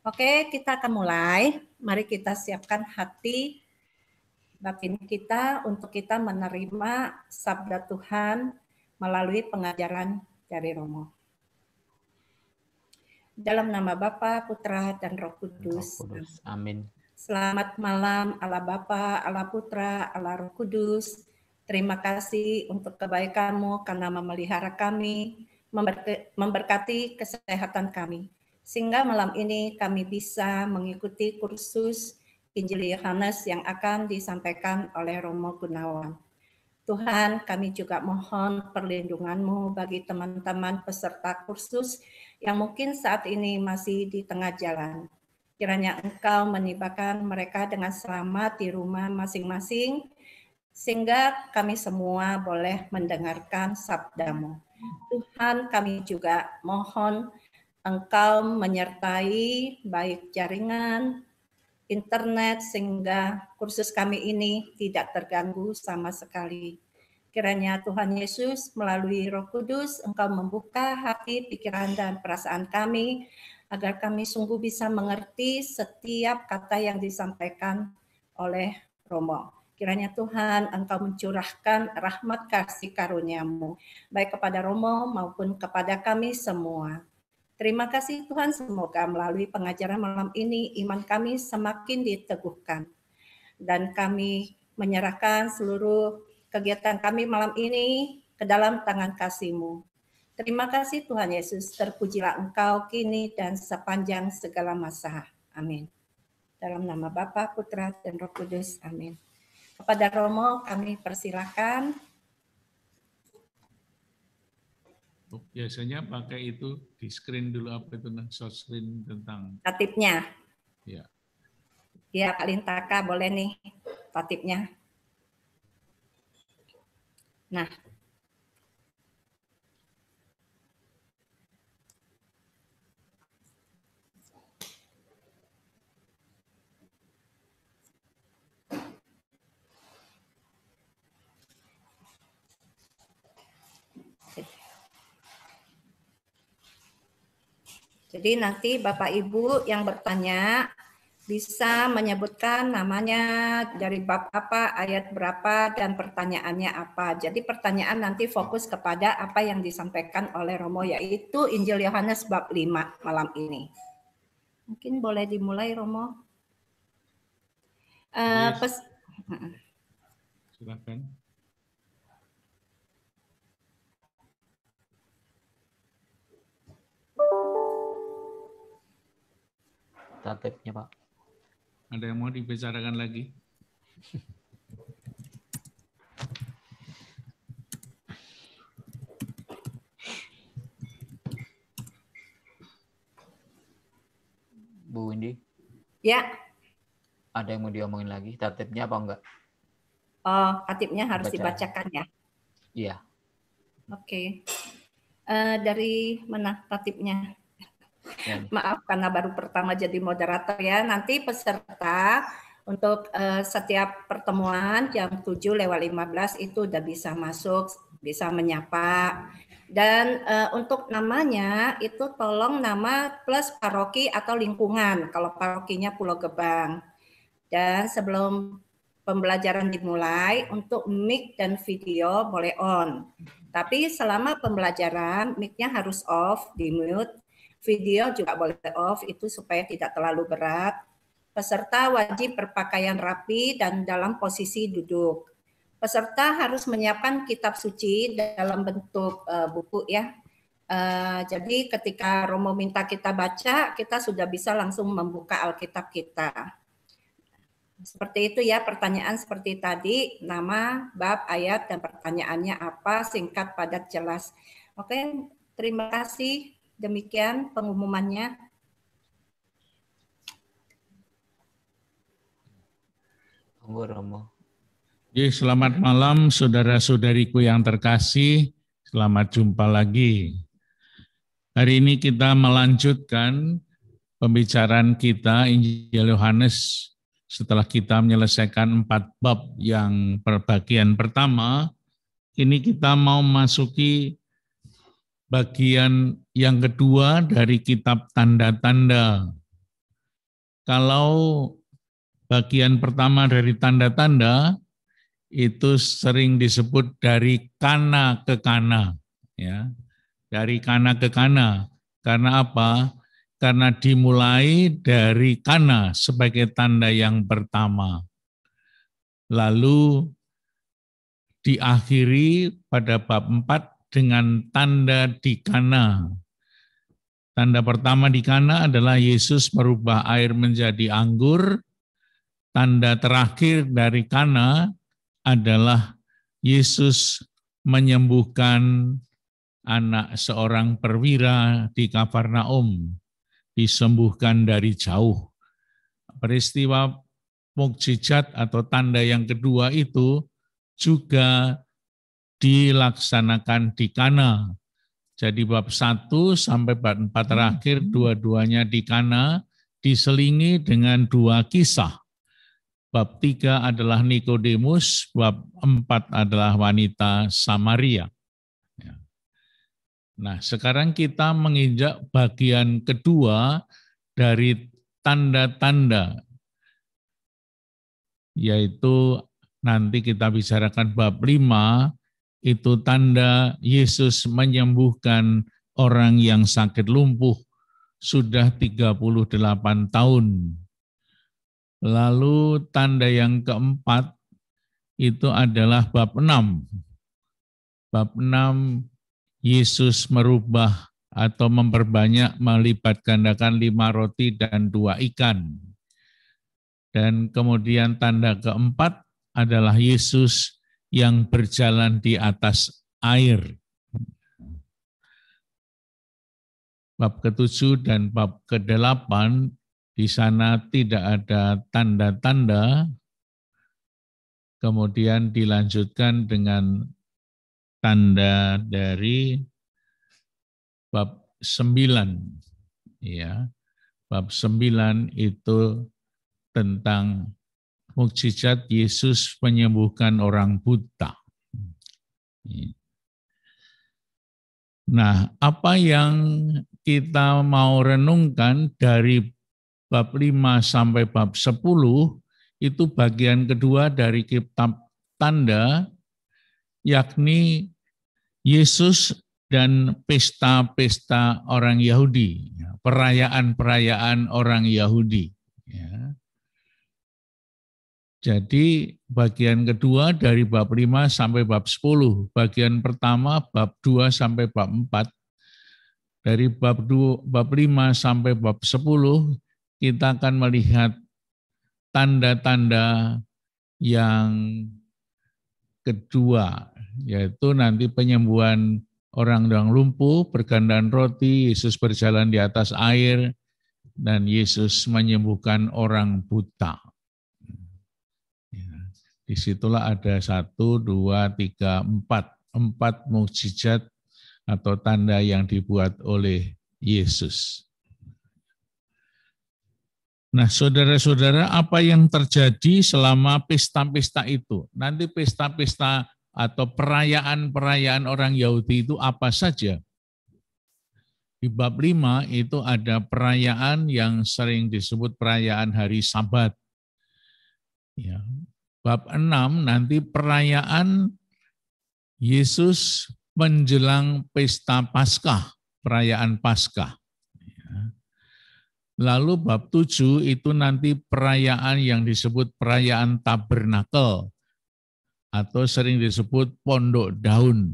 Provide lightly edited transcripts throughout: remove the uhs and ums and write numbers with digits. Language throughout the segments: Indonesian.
Oke, kita akan mulai. Mari kita siapkan hati batin kita untuk kita menerima sabda Tuhan melalui pengajaran dari Romo. Dalam nama Bapa, Putra, dan Roh Kudus. Amin. Selamat malam Allah Bapa, Allah Putra, Allah Roh Kudus. Terima kasih untuk kebaikan-Mu karena memelihara kami, memberkati kesehatan kami. Sehingga malam ini kami bisa mengikuti kursus Injil Yohanes yang akan disampaikan oleh Romo Gunawan. Tuhan, kami juga mohon perlindungan-Mu bagi teman-teman peserta kursus yang mungkin saat ini masih di tengah jalan. Kiranya Engkau menibakan mereka dengan selamat di rumah masing-masing, sehingga kami semua boleh mendengarkan sabda-Mu. Tuhan, kami juga mohon Engkau menyertai baik jaringan, internet, sehingga kursus kami ini tidak terganggu sama sekali. Kiranya Tuhan Yesus melalui Roh Kudus Engkau membuka hati, pikiran, dan perasaan kami agar kami sungguh bisa mengerti setiap kata yang disampaikan oleh Romo. Kiranya Tuhan Engkau mencurahkan rahmat kasih karunia-Mu baik kepada Romo maupun kepada kami semua. Terima kasih Tuhan, semoga melalui pengajaran malam ini iman kami semakin diteguhkan. Dan kami menyerahkan seluruh kegiatan kami malam ini ke dalam tangan kasih-Mu. Terima kasih Tuhan Yesus, terpujilah Engkau kini dan sepanjang segala masa. Amin. Dalam nama Bapa, Putra, dan Roh Kudus. Amin. Kepada Romo kami persilakan. Biasanya pakai itu di screen dulu, apa itu short screen tentang Tatipnya. Ya. Ya, Kak Lintaka boleh nih tatipnya. Nah. Jadi nanti Bapak Ibu yang bertanya bisa menyebutkan namanya, dari bab apa, ayat berapa, dan pertanyaannya apa. Jadi pertanyaan nanti fokus kepada apa yang disampaikan oleh Romo, yaitu Injil Yohanes bab 5 malam ini. Mungkin boleh dimulai Romo. Yes. Silakan. Tatipnya Pak. Ada yang mau dibicarakan lagi? Bu Windy? Ya. Ada yang mau diomongin lagi? Tatipnya apa enggak? Oh, tatipnya harus Baca. dibacakan ya? Iya. Oke. Dari mana tatipnya? Ya. Maaf karena baru pertama jadi moderator ya. Nanti peserta untuk setiap pertemuan jam 7:15 itu udah bisa masuk, bisa menyapa. Dan untuk namanya itu tolong nama plus paroki atau lingkungan kalau parokinya Pulau Gebang. Dan sebelum pembelajaran dimulai, untuk mic dan video boleh on. Tapi selama pembelajaran mic-nya harus off, di mute. Video juga boleh off, itu supaya tidak terlalu berat. Peserta wajib berpakaian rapi dan dalam posisi duduk. Peserta harus menyiapkan kitab suci dalam bentuk buku ya. Jadi ketika Romo minta kita baca, kita sudah bisa langsung membuka Alkitab kita. Seperti itu ya, pertanyaan seperti tadi, nama, bab, ayat, dan pertanyaannya apa, singkat, padat, jelas. Oke, terima kasih. Demikian pengumumannya. Tunggu Romo. Selamat malam saudara-saudariku yang terkasih. Selamat jumpa lagi. Hari ini kita melanjutkan pembicaraan kita Injil Yohanes setelah kita menyelesaikan 4 bab yang bagian pertama. Ini kita mau masuki bagian yang kedua dari kitab tanda-tanda. Kalau bagian pertama dari tanda-tanda itu sering disebut dari kana ke kana, ya. Dari kana ke kana. Karena apa? Karena dimulai dari kana sebagai tanda yang pertama. Lalu diakhiri pada bab 4 dengan tanda di kana. Tanda pertama di kana adalah Yesus merubah air menjadi anggur. Tanda terakhir dari kana adalah Yesus menyembuhkan anak seorang perwira di Kafarnaum, disembuhkan dari jauh. Peristiwa mukjizat atau tanda yang kedua itu juga dilaksanakan di Kana. Jadi bab 1 sampai bab 4 terakhir dua-duanya di Kana, diselingi dengan dua kisah. Bab 3 adalah Nikodemus, bab 4 adalah wanita Samaria. Nah, sekarang kita menginjak bagian kedua dari tanda-tanda, yaitu nanti kita bicarakan bab 5, itu tanda Yesus menyembuhkan orang yang sakit lumpuh sudah 38 tahun. Lalu tanda yang keempat itu adalah bab 6. Bab 6, Yesus merubah atau memperbanyak melipat gandakan 5 roti dan 2 ikan. Dan kemudian tanda keempat adalah Yesus yang berjalan di atas air. Bab ke-7 dan bab ke-8 di sana tidak ada tanda-tanda. Kemudian dilanjutkan dengan tanda dari bab 9. Ya. Bab 9 itu tentang mukjizat Yesus menyembuhkan orang buta. Nah, apa yang kita mau renungkan dari bab 5 sampai bab 10 itu bagian kedua dari kitab tanda, yakni Yesus dan pesta-pesta orang Yahudi, perayaan-perayaan orang Yahudi. Ya. Jadi bagian kedua dari bab 5 sampai bab 10. Bagian pertama bab 2 sampai bab 4. Dari bab 5 sampai bab 10 kita akan melihat tanda-tanda yang kedua, yaitu nanti penyembuhan orang lumpuh, pergandaan roti, Yesus berjalan di atas air, dan Yesus menyembuhkan orang buta. Disitulah ada 1, 2, 3, 4 mukjizat atau tanda yang dibuat oleh Yesus. Nah, saudara-saudara, apa yang terjadi selama pesta-pesta itu? Nanti pesta-pesta atau perayaan-perayaan orang Yahudi itu apa saja? Di bab 5 itu ada perayaan yang sering disebut perayaan hari Sabat. Ya. Bab 6 nanti perayaan Yesus menjelang pesta Paskah, perayaan Paskah. Lalu bab 7 itu nanti perayaan yang disebut perayaan Tabernakel atau sering disebut Pondok Daun,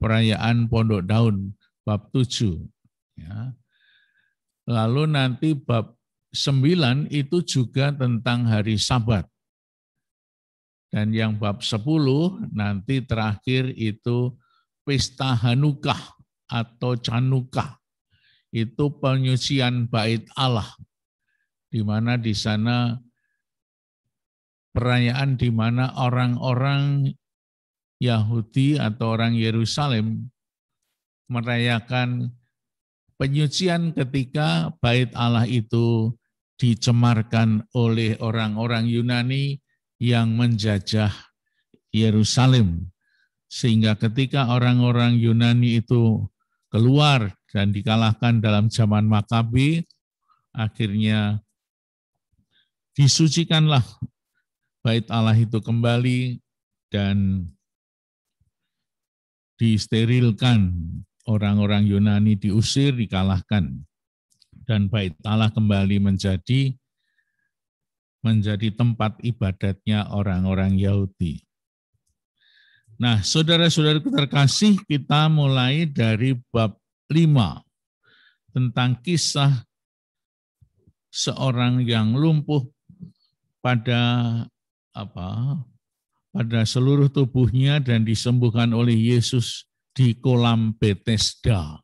perayaan Pondok Daun, bab 7. Ya. Lalu nanti bab 9 itu juga tentang hari Sabat. Dan yang bab 10 nanti terakhir itu pesta Hanukah atau Canukah. Itu penyucian bait Allah, di mana di sana perayaan di mana orang-orang Yahudi atau orang Yerusalem merayakan penyucian ketika bait Allah itu dicemarkan oleh orang-orang Yunani yang menjajah Yerusalem. Sehingga ketika orang-orang Yunani itu keluar dan dikalahkan dalam zaman Makabi, akhirnya disucikanlah bait Allah itu kembali dan disterilkan. Orang-orang Yunani diusir, dikalahkan. Dan bait Allah kembali menjadi tempat ibadatnya orang-orang Yahudi. Nah, saudara-saudaraku terkasih, kita mulai dari bab 5 tentang kisah seorang yang lumpuh pada seluruh tubuhnya dan disembuhkan oleh Yesus di kolam Bethesda.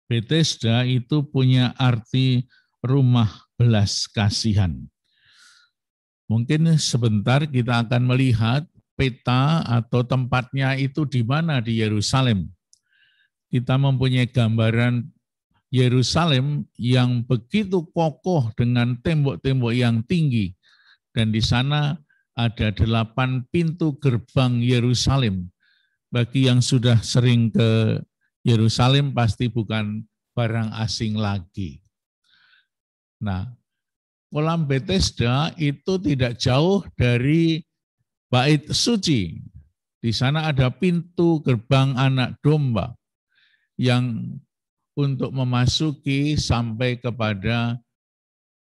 Bethesda itu punya arti rumah belas kasihan. Mungkin sebentar kita akan melihat peta atau tempatnya itu di mana di Yerusalem. Kita mempunyai gambaran Yerusalem yang begitu kokoh dengan tembok-tembok yang tinggi. Dan di sana ada 8 pintu gerbang Yerusalem. Bagi yang sudah sering ke Yerusalem pasti bukan barang asing lagi. Nah, kolam Bethesda itu tidak jauh dari bait suci. Di sana ada pintu gerbang anak domba yang untuk memasuki sampai kepada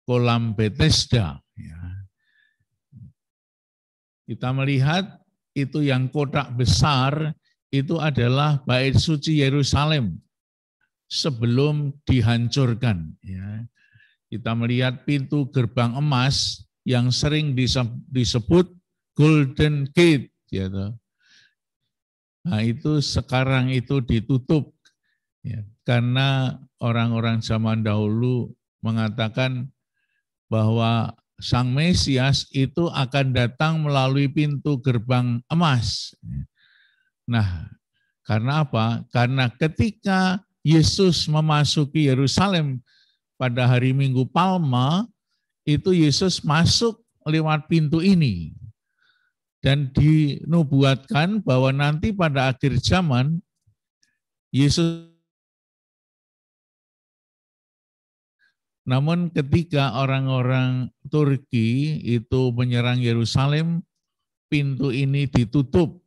kolam Bethesda. Kita melihat itu yang kotak besar itu adalah bait suci Yerusalem sebelum dihancurkan. Kita melihat pintu gerbang emas yang sering disebut Golden Gate. Nah, itu sekarang itu ditutup karena orang-orang zaman dahulu mengatakan bahwa Sang Mesias itu akan datang melalui pintu gerbang emas. Nah, karena apa? Karena ketika Yesus memasuki Yerusalem pada hari Minggu Palma, itu Yesus masuk lewat pintu ini. Dan dinubuatkan bahwa nanti pada akhir zaman, Yesus. Namun ketika orang-orang Turki itu menyerang Yerusalem, pintu ini ditutup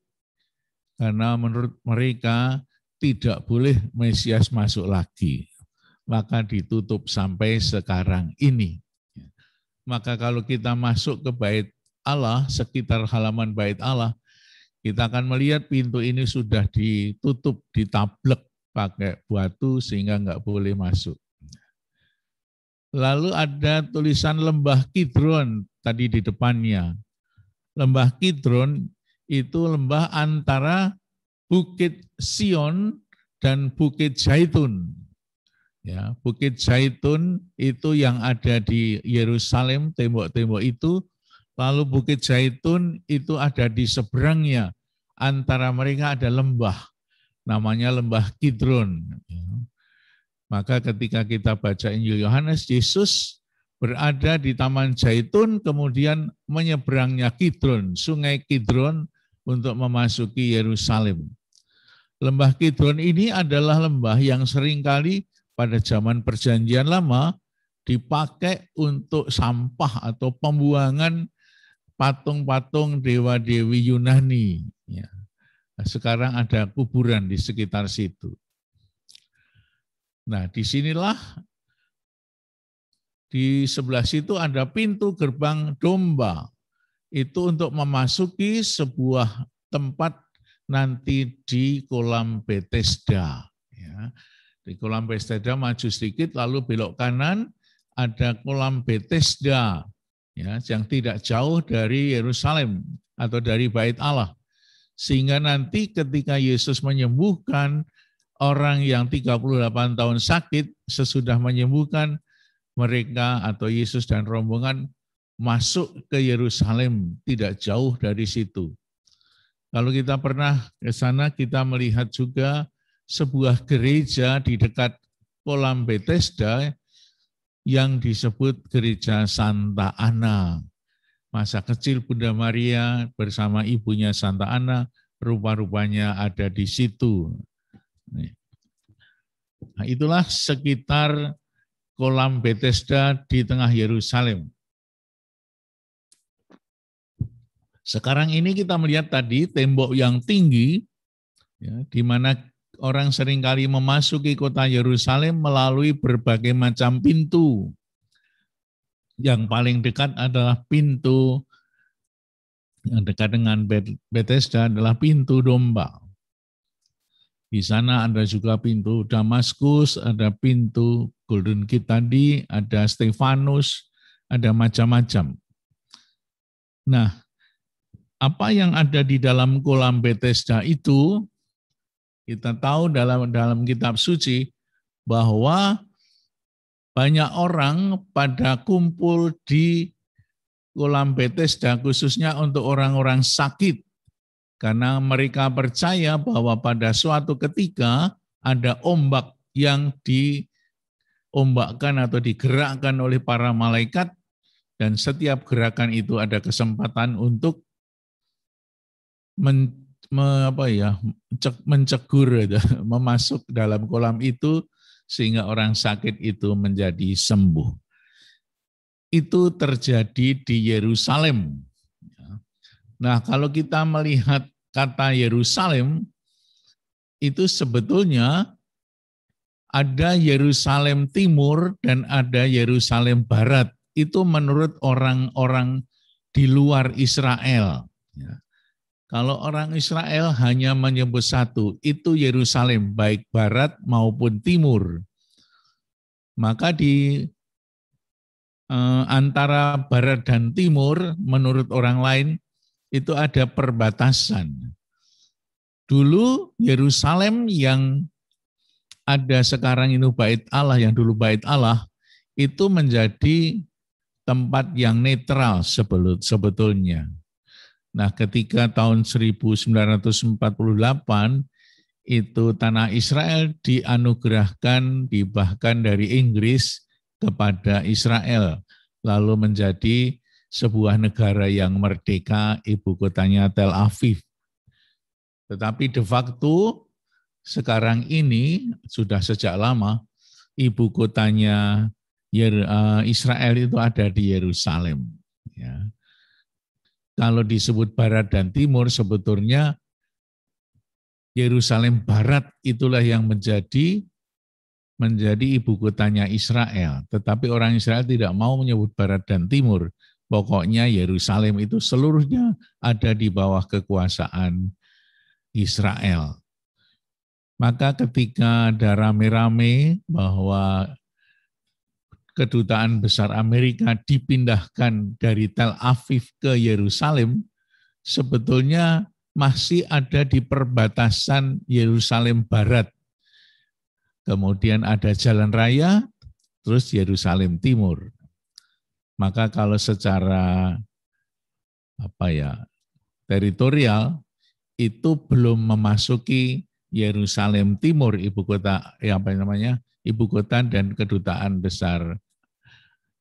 karena menurut mereka tidak boleh Mesias masuk lagi. Maka ditutup sampai sekarang ini. Maka kalau kita masuk ke bait Allah, sekitar halaman bait Allah, kita akan melihat pintu ini sudah ditutup, ditablek pakai batu sehingga nggak boleh masuk. Lalu ada tulisan Lembah Kidron tadi di depannya. Lembah Kidron itu lembah antara Bukit Sion dan Bukit Zaitun. Ya, Bukit Zaitun itu yang ada di Yerusalem, tembok-tembok itu. Lalu Bukit Zaitun itu ada di seberangnya. Antara mereka ada lembah, namanya Lembah Kidron. Maka ketika kita baca Injil Yohanes, Yesus berada di Taman Zaitun, kemudian menyeberangnya Kidron, sungai Kidron untuk memasuki Yerusalem. Lembah Kidron ini adalah lembah yang seringkali pada zaman Perjanjian Lama dipakai untuk sampah atau pembuangan patung-patung dewa-dewi Yunani. Sekarang ada kuburan di sekitar situ. Nah, disinilah di sebelah situ ada pintu gerbang domba. Itu untuk memasuki sebuah tempat nanti di kolam Bethesda. Di kolam Bethesda maju sedikit, lalu belok kanan, ada kolam Bethesda yang tidak jauh dari Yerusalem atau dari bait Allah. Sehingga nanti ketika Yesus menyembuhkan orang yang 38 tahun sakit, sesudah menyembuhkan, mereka atau Yesus dan rombongan masuk ke Yerusalem, tidak jauh dari situ. Kalau kita pernah ke sana, kita melihat juga sebuah gereja di dekat kolam Bethesda yang disebut Gereja Santa Ana. Masa kecil Bunda Maria bersama ibunya Santa Ana, rupa-rupanya ada di situ. Nah, itulah sekitar kolam Bethesda di tengah Yerusalem. Sekarang ini kita melihat tadi tembok yang tinggi, ya, di mana orang seringkali memasuki kota Yerusalem melalui berbagai macam pintu. Yang paling dekat adalah pintu yang dekat dengan Bethesda adalah pintu domba. Di sana ada juga pintu Damaskus, ada pintu Golden Gate tadi, ada Stefanus, ada macam-macam. Nah, apa yang ada di dalam kolam Bethesda itu, kita tahu dalam kitab suci bahwa banyak orang pada kumpul di kolam Bethesda khususnya untuk orang-orang sakit. Karena mereka percaya bahwa pada suatu ketika ada ombak yang diombakkan atau digerakkan oleh para malaikat, dan setiap gerakan itu ada kesempatan untuk mencegur, memasuk dalam kolam itu sehingga orang sakit itu menjadi sembuh. Itu terjadi di Yerusalem. Nah, kalau kita melihat kata Yerusalem, itu sebetulnya ada Yerusalem Timur dan ada Yerusalem Barat. Itu menurut orang-orang di luar Israel. Kalau orang Israel hanya menyebut satu, itu Yerusalem, baik barat maupun timur. Maka di antara barat dan timur, menurut orang lain, itu ada perbatasan. Dulu Yerusalem yang ada sekarang ini Bait Allah, yang dulu Bait Allah, itu menjadi tempat yang netral sebetulnya. Nah, ketika tahun 1948 itu tanah Israel dianugerahkan, dibahkan dari Inggris kepada Israel, lalu menjadi sebuah negara yang merdeka, ibu kotanya Tel Aviv. Tetapi de facto sekarang ini sudah sejak lama ibu kotanya Israel itu ada di Yerusalem. Ya. Kalau disebut barat dan timur, sebetulnya Yerusalem Barat itulah yang menjadi ibu kotanya Israel. Tetapi orang Israel tidak mau menyebut barat dan timur. Pokoknya Yerusalem itu seluruhnya ada di bawah kekuasaan Israel. Maka ketika ada rame-rame bahwa Kedutaan Besar Amerika dipindahkan dari Tel Aviv ke Yerusalem, sebetulnya masih ada di perbatasan Yerusalem Barat. Kemudian ada jalan raya, terus Yerusalem Timur. Maka kalau secara teritorial itu belum memasuki Yerusalem Timur, ibu kota dan Kedutaan Besar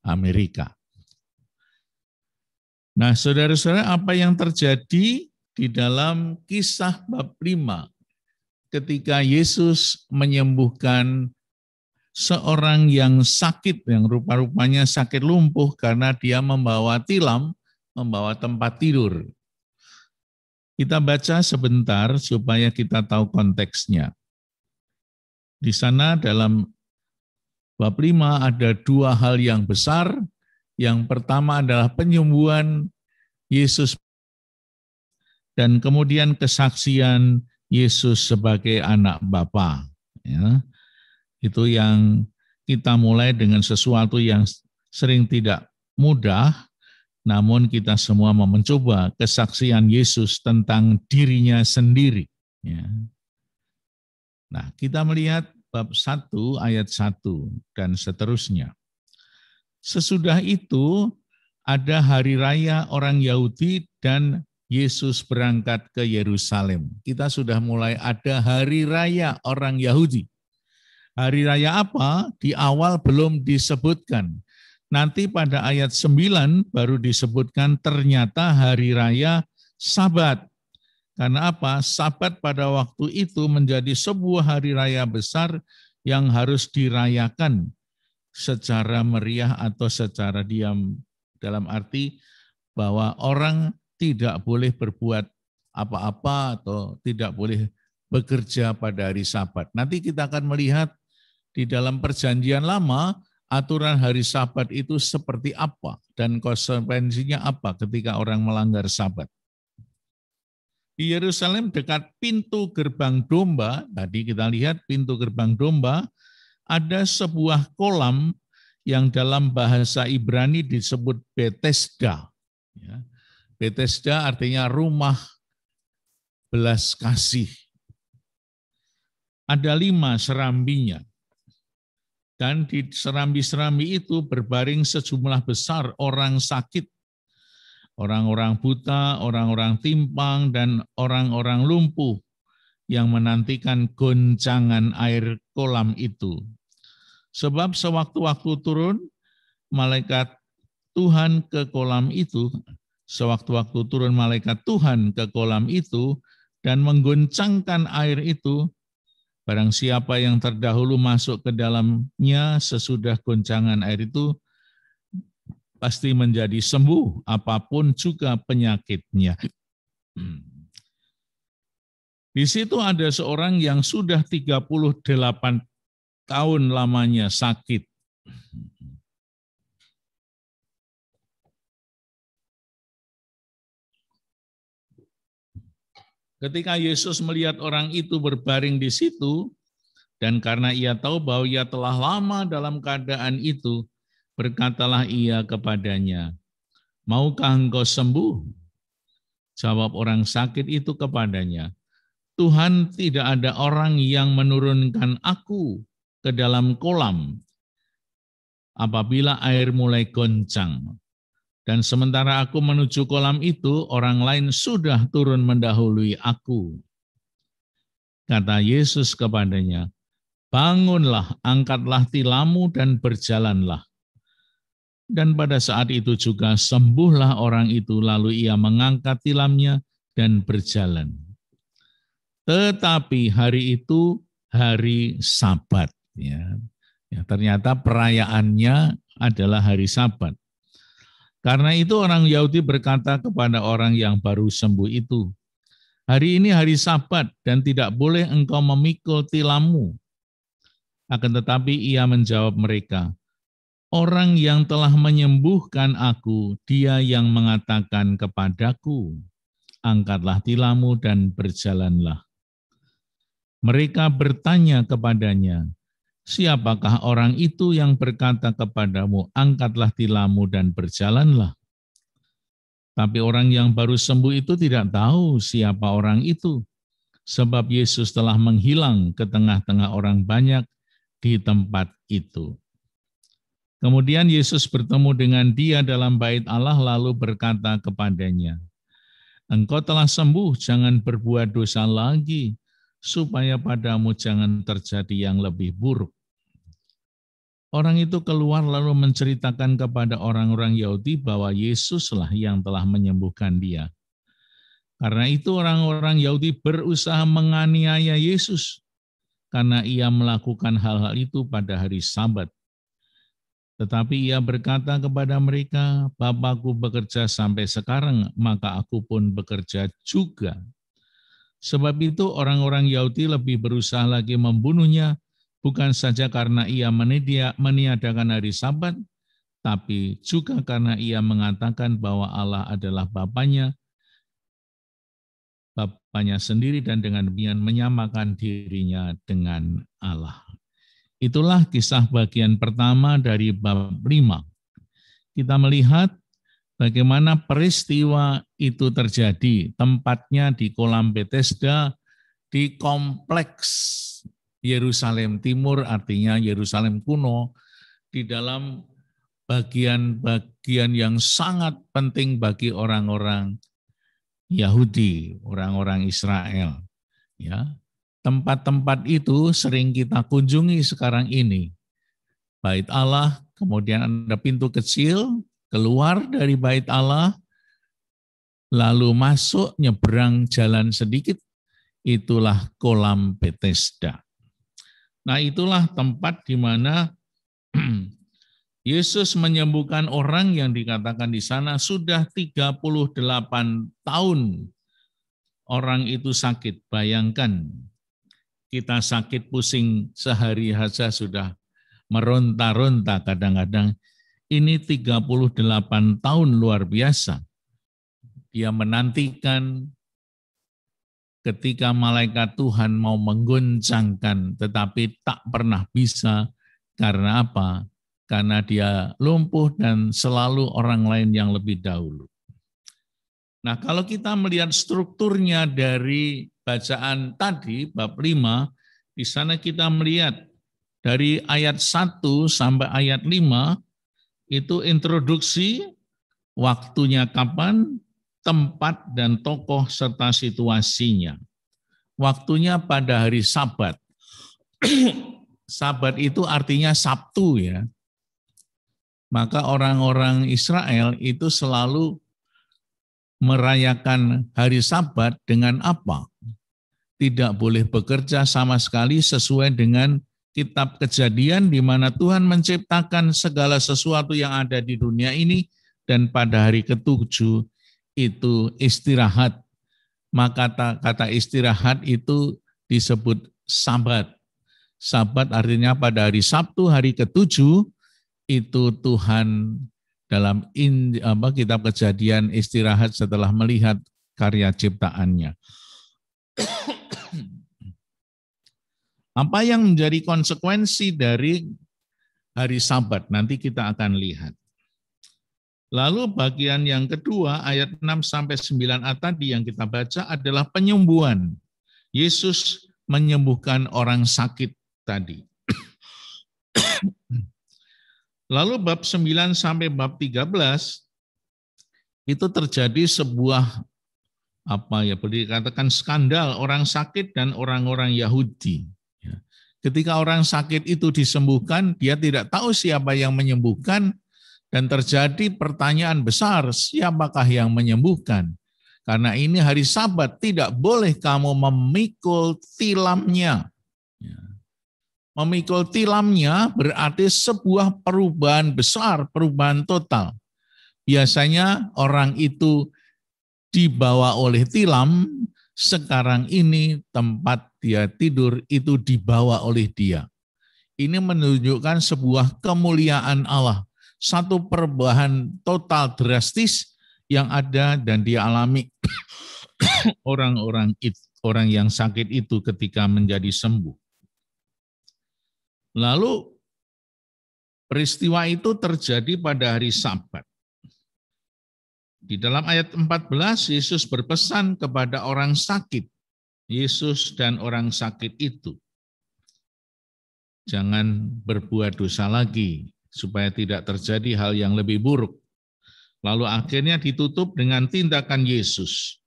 Amerika. Nah, saudara-saudara, apa yang terjadi di dalam Kisah bab 5 ketika Yesus menyembuhkan seorang yang sakit, yang rupa-rupanya sakit lumpuh karena dia membawa tilam, membawa tempat tidur. Kita baca sebentar supaya kita tahu konteksnya. Di sana dalam bab 5 ada dua hal yang besar. Yang pertama adalah penyembuhan Yesus dan kemudian kesaksian Yesus sebagai anak Bapa. Ya. Itu yang kita mulai dengan sesuatu yang sering tidak mudah, namun kita semua mau mencoba kesaksian Yesus tentang dirinya sendiri. Ya. Nah, kita melihat bab 1 ayat 1 dan seterusnya. Sesudah itu ada hari raya orang Yahudi dan Yesus berangkat ke Yerusalem. Kita sudah mulai ada hari raya orang Yahudi. Hari raya apa? Di awal belum disebutkan. Nanti pada ayat 9 baru disebutkan ternyata hari raya Sabat. Karena apa? Sabat pada waktu itu menjadi sebuah hari raya besar yang harus dirayakan secara meriah atau secara diam. Dalam arti bahwa orang tidak boleh berbuat apa-apa atau tidak boleh bekerja pada hari Sabat. Nanti kita akan melihat di dalam Perjanjian Lama aturan hari Sabat itu seperti apa dan konsekuensinya apa ketika orang melanggar Sabat. Di Yerusalem dekat pintu gerbang domba, tadi kita lihat pintu gerbang domba, ada sebuah kolam yang dalam bahasa Ibrani disebut Betesda. Betesda artinya rumah belas kasih. Ada 5 serambinya. Dan di serambi-serambi itu berbaring sejumlah besar orang sakit, orang-orang buta, orang-orang timpang, dan orang-orang lumpuh yang menantikan goncangan air kolam itu. Sebab sewaktu-waktu turun malaikat Tuhan ke kolam itu, sewaktu-waktu turun malaikat Tuhan ke kolam itu dan menggoncangkan air itu, barang siapa yang terdahulu masuk ke dalamnya sesudah goncangan air itu, pasti menjadi sembuh apapun juga penyakitnya. Di situ ada seorang yang sudah 38 tahun lamanya sakit. Ketika Yesus melihat orang itu berbaring di situ, dan karena ia tahu bahwa ia telah lama dalam keadaan itu, berkatalah ia kepadanya, "Maukah engkau sembuh?" Jawab orang sakit itu kepadanya, "Tuhan, tidak ada orang yang menurunkan aku ke dalam kolam apabila air mulai goncang. Dan sementara aku menuju kolam itu, orang lain sudah turun mendahului aku." Kata Yesus kepadanya, "Bangunlah, angkatlah tilammu dan berjalanlah." Dan pada saat itu juga sembuhlah orang itu, lalu ia mengangkat tilamnya dan berjalan. Tetapi hari itu hari Sabat. Ya, ternyata perayaannya adalah hari Sabat. Karena itu orang Yahudi berkata kepada orang yang baru sembuh itu, "Hari ini hari Sabat dan tidak boleh engkau memikul tilammu." Akan tetapi ia menjawab mereka, "Orang yang telah menyembuhkan aku, dia yang mengatakan kepadaku, angkatlah tilammu dan berjalanlah." Mereka bertanya kepadanya, "Siapakah orang itu yang berkata kepadamu, angkatlah tilammu dan berjalanlah?" Tapi orang yang baru sembuh itu tidak tahu siapa orang itu, sebab Yesus telah menghilang ke tengah-tengah orang banyak di tempat itu. Kemudian Yesus bertemu dengan dia dalam bait Allah lalu berkata kepadanya, "Engkau telah sembuh, jangan berbuat dosa lagi, supaya padamu jangan terjadi yang lebih buruk." Orang itu keluar lalu menceritakan kepada orang-orang Yahudi bahwa Yesuslah yang telah menyembuhkan dia. Karena itu orang-orang Yahudi berusaha menganiaya Yesus, karena ia melakukan hal-hal itu pada hari Sabat. Tetapi ia berkata kepada mereka, "Bapakku bekerja sampai sekarang, maka aku pun bekerja juga." Sebab itu orang-orang Yahudi lebih berusaha lagi membunuhnya, bukan saja karena ia meniadakan hari Sabat, tapi juga karena ia mengatakan bahwa Allah adalah Bapanya sendiri dan dengan demikian menyamakan dirinya dengan Allah. Itulah kisah bagian pertama dari bab 5. Kita melihat bagaimana peristiwa itu terjadi. Tempatnya di kolam Betesda, di kompleks Yerusalem Timur, artinya Yerusalem kuno, di dalam bagian-bagian yang sangat penting bagi orang-orang Yahudi, orang-orang Israel. Ya, tempat-tempat itu sering kita kunjungi sekarang ini. Bait Allah, kemudian ada pintu kecil, keluar dari bait Allah, lalu masuk, nyebrang jalan sedikit, itulah kolam Betesda. Nah, itulah tempat di mana Yesus menyembuhkan orang yang dikatakan di sana sudah 38 tahun orang itu sakit. Bayangkan, kita sakit pusing sehari saja sudah meronta-ronta kadang-kadang. Ini 38 tahun luar biasa. Dia menantikan ketika malaikat Tuhan mau menggoncangkan, tetapi tak pernah bisa. Karena apa? Karena dia lumpuh dan selalu orang lain yang lebih dahulu. Nah, kalau kita melihat strukturnya dari bacaan tadi, bab 5, di sana kita melihat dari ayat 1 sampai ayat 5, itu introduksi, waktunya kapan, tempat dan tokoh serta situasinya. Waktunya pada hari Sabat. Sabat itu artinya Sabtu ya. Maka orang-orang Israel itu selalu merayakan hari Sabat dengan apa? Tidak boleh bekerja sama sekali sesuai dengan kitab Kejadian di mana Tuhan menciptakan segala sesuatu yang ada di dunia ini dan pada hari ke-7 itu istirahat. Maka kata istirahat itu disebut Sabat. Sabat artinya pada hari Sabtu, hari ke-7, itu Tuhan dalam kitab Kejadian istirahat setelah melihat karya ciptaannya. Apa yang menjadi konsekuensi dari hari Sabat? Nanti kita akan lihat. Lalu bagian yang kedua, ayat 6-9a tadi yang kita baca adalah penyembuhan. Yesus menyembuhkan orang sakit tadi. Lalu bab 9 sampai bab 13 itu terjadi sebuah boleh dikatakan skandal orang sakit dan orang-orang Yahudi. Ketika orang sakit itu disembuhkan, dia tidak tahu siapa yang menyembuhkan dan terjadi pertanyaan besar, siapakah yang menyembuhkan? Karena ini hari Sabat, tidak boleh kamu memikul tilamnya. Memikul tilamnya berarti sebuah perubahan besar, perubahan total. Biasanya orang itu dibawa oleh tilam, sekarang ini tempat dia tidur itu dibawa oleh dia. Ini menunjukkan sebuah kemuliaan Allah, satu perubahan total drastis yang ada dan dialami orang yang sakit itu ketika menjadi sembuh. Lalu peristiwa itu terjadi pada hari Sabat. Di dalam ayat 14, Yesus berpesan kepada orang sakit. Yesus dan orang sakit itu, jangan berbuat dosa lagi, supaya tidak terjadi hal yang lebih buruk. Lalu akhirnya ditutup dengan tindakan Yesus.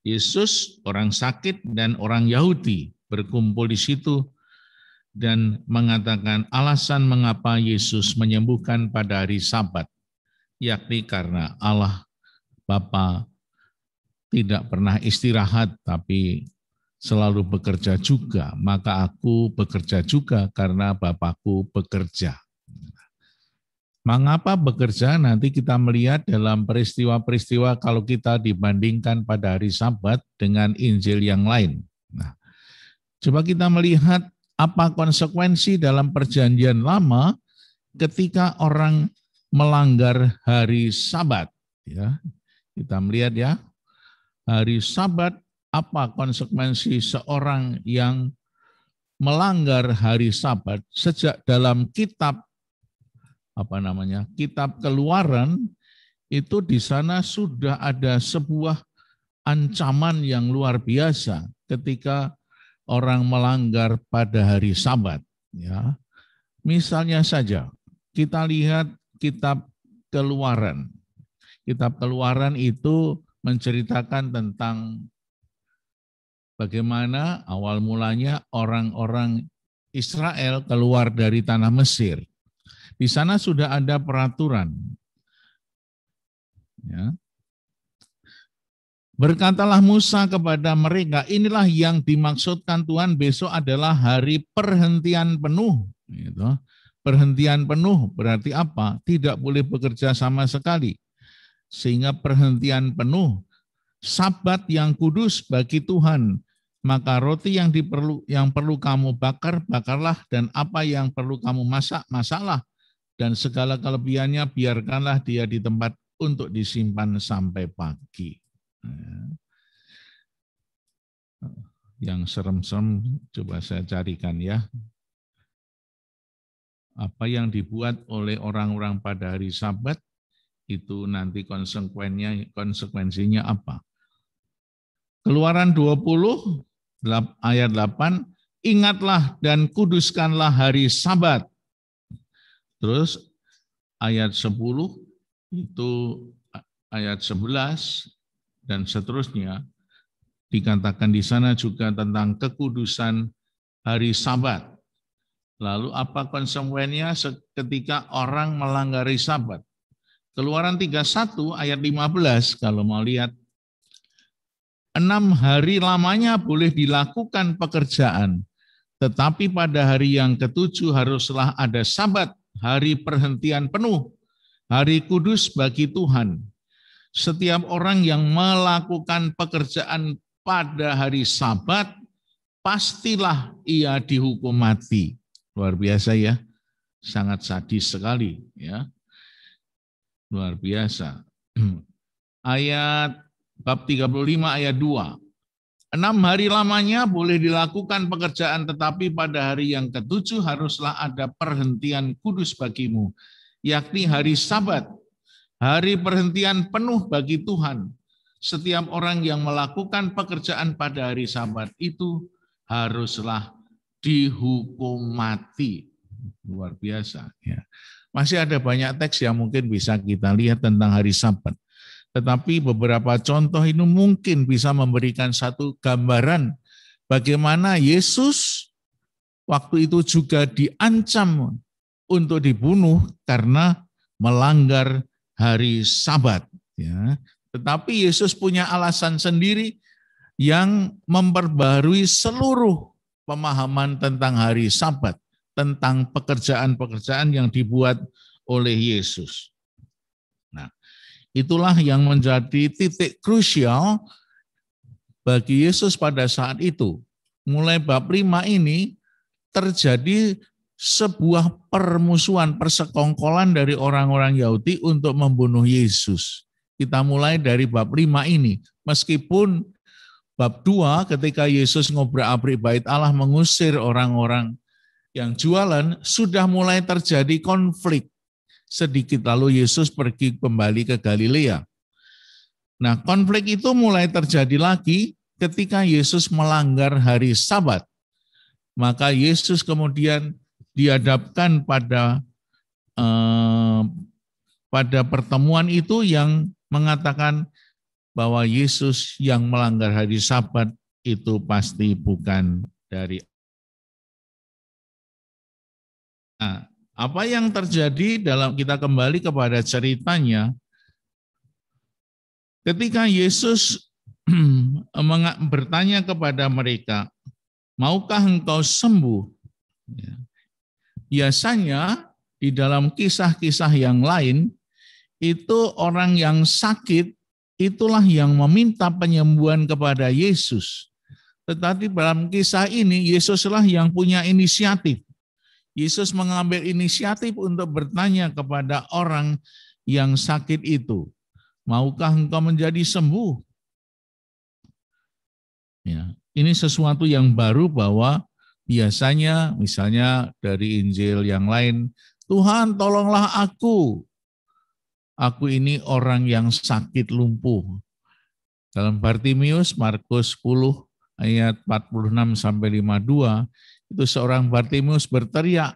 Yesus, orang sakit, dan orang Yahudi berkumpul di situ, dan mengatakan alasan mengapa Yesus menyembuhkan pada hari Sabat, yakni karena Allah Bapa tidak pernah istirahat, tapi selalu bekerja juga. Maka aku bekerja juga karena Bapakku bekerja. Mengapa bekerja? Nanti kita melihat dalam peristiwa-peristiwa kalau kita dibandingkan pada hari Sabat dengan Injil yang lain. Nah, coba kita melihat apa konsekuensi dalam Perjanjian Lama ketika orang melanggar hari Sabat. Ya, kita melihat ya, hari Sabat, apa konsekuensi seorang yang melanggar hari Sabat. Sejak dalam kitab kitab Keluaran, itu di sana sudah ada sebuah ancaman yang luar biasa ketika orang melanggar pada hari Sabat. Ya, misalnya saja kita lihat kitab Keluaran. Kitab Keluaran itu menceritakan tentang bagaimana awal mulanya orang-orang Israel keluar dari tanah Mesir. Di sana sudah ada peraturan. Ya. Berkatalah Musa kepada mereka, inilah yang dimaksudkan Tuhan, besok adalah hari perhentian penuh. Gitu. Perhentian penuh berarti apa? Tidak boleh bekerja sama sekali. Sehingga perhentian penuh, Sabat yang kudus bagi Tuhan. Maka roti yang perlu kamu bakar, bakarlah, dan apa yang perlu kamu masak, masaklah. Dan segala kelebihannya biarkanlah dia di tempat untuk disimpan sampai pagi. Yang serem-serem coba saya carikan ya. Apa yang dibuat oleh orang-orang pada hari Sabat, itu nanti konsekuensinya apa. Keluaran 20 ayat 8, ingatlah dan kuduskanlah hari Sabat. Terus ayat 10 itu ayat 11 dan seterusnya dikatakan di sana juga tentang kekudusan hari Sabat. Lalu apa konsekuensinya ketika orang melanggar Sabat? Keluaran 31 ayat 15 kalau mau lihat. 6 hari lamanya boleh dilakukan pekerjaan, tetapi pada hari yang ke-7 haruslah ada Sabat, hari perhentian penuh, hari kudus bagi Tuhan. Setiap orang yang melakukan pekerjaan pada hari Sabat, pastilah ia dihukum mati. Luar biasa ya, sangat sadis sekali ya. Luar biasa. Ayat bab 35 ayat 2. 6 hari lamanya boleh dilakukan pekerjaan, tetapi pada hari yang ke-7 haruslah ada perhentian kudus bagimu, yakni hari Sabat, hari perhentian penuh bagi Tuhan. Setiap orang yang melakukan pekerjaan pada hari Sabat itu haruslah dihukum mati. Luar biasa ya. Masih ada banyak teks yang mungkin bisa kita lihat tentang hari Sabat. Tetapi beberapa contoh ini mungkin bisa memberikan satu gambaran bagaimana Yesus waktu itu juga diancam untuk dibunuh karena melanggar hari Sabat. Ya. Tetapi Yesus punya alasan sendiri yang memperbarui seluruh pemahaman tentang hari Sabat, tentang pekerjaan-pekerjaan yang dibuat oleh Yesus. Nah, itulah yang menjadi titik krusial bagi Yesus pada saat itu. Mulai bab 5 ini terjadi sebuah permusuhan, persekongkolan dari orang-orang Yahudi untuk membunuh Yesus. Kita mulai dari bab 5 ini. Meskipun bab 2 ketika Yesus ngobrak-abrik bait Allah mengusir orang-orang yang jualan, sudah mulai terjadi konflik. Sedikit lalu Yesus pergi kembali ke Galilea. Nah, konflik itu mulai terjadi lagi ketika Yesus melanggar hari Sabat. Maka Yesus kemudian dihadapkan pada pertemuan itu yang mengatakan bahwa Yesus yang melanggar hari Sabat itu pasti bukan dari Allah. Apa yang terjadi dalam kita kembali kepada ceritanya, ketika Yesus bertanya kepada mereka, maukah engkau sembuh? Biasanya di dalam kisah-kisah yang lain, itu orang yang sakit, itulah yang meminta penyembuhan kepada Yesus. Tetapi dalam kisah ini, Yesuslah yang punya inisiatif. Yesus mengambil inisiatif untuk bertanya kepada orang yang sakit itu, maukah engkau menjadi sembuh? Ya, ini sesuatu yang baru bahwa biasanya misalnya dari Injil yang lain, Tuhan tolonglah aku ini orang yang sakit lumpuh. Dalam Bartimius, Markus 10 ayat 46-52, itu seorang Bartimius berteriak,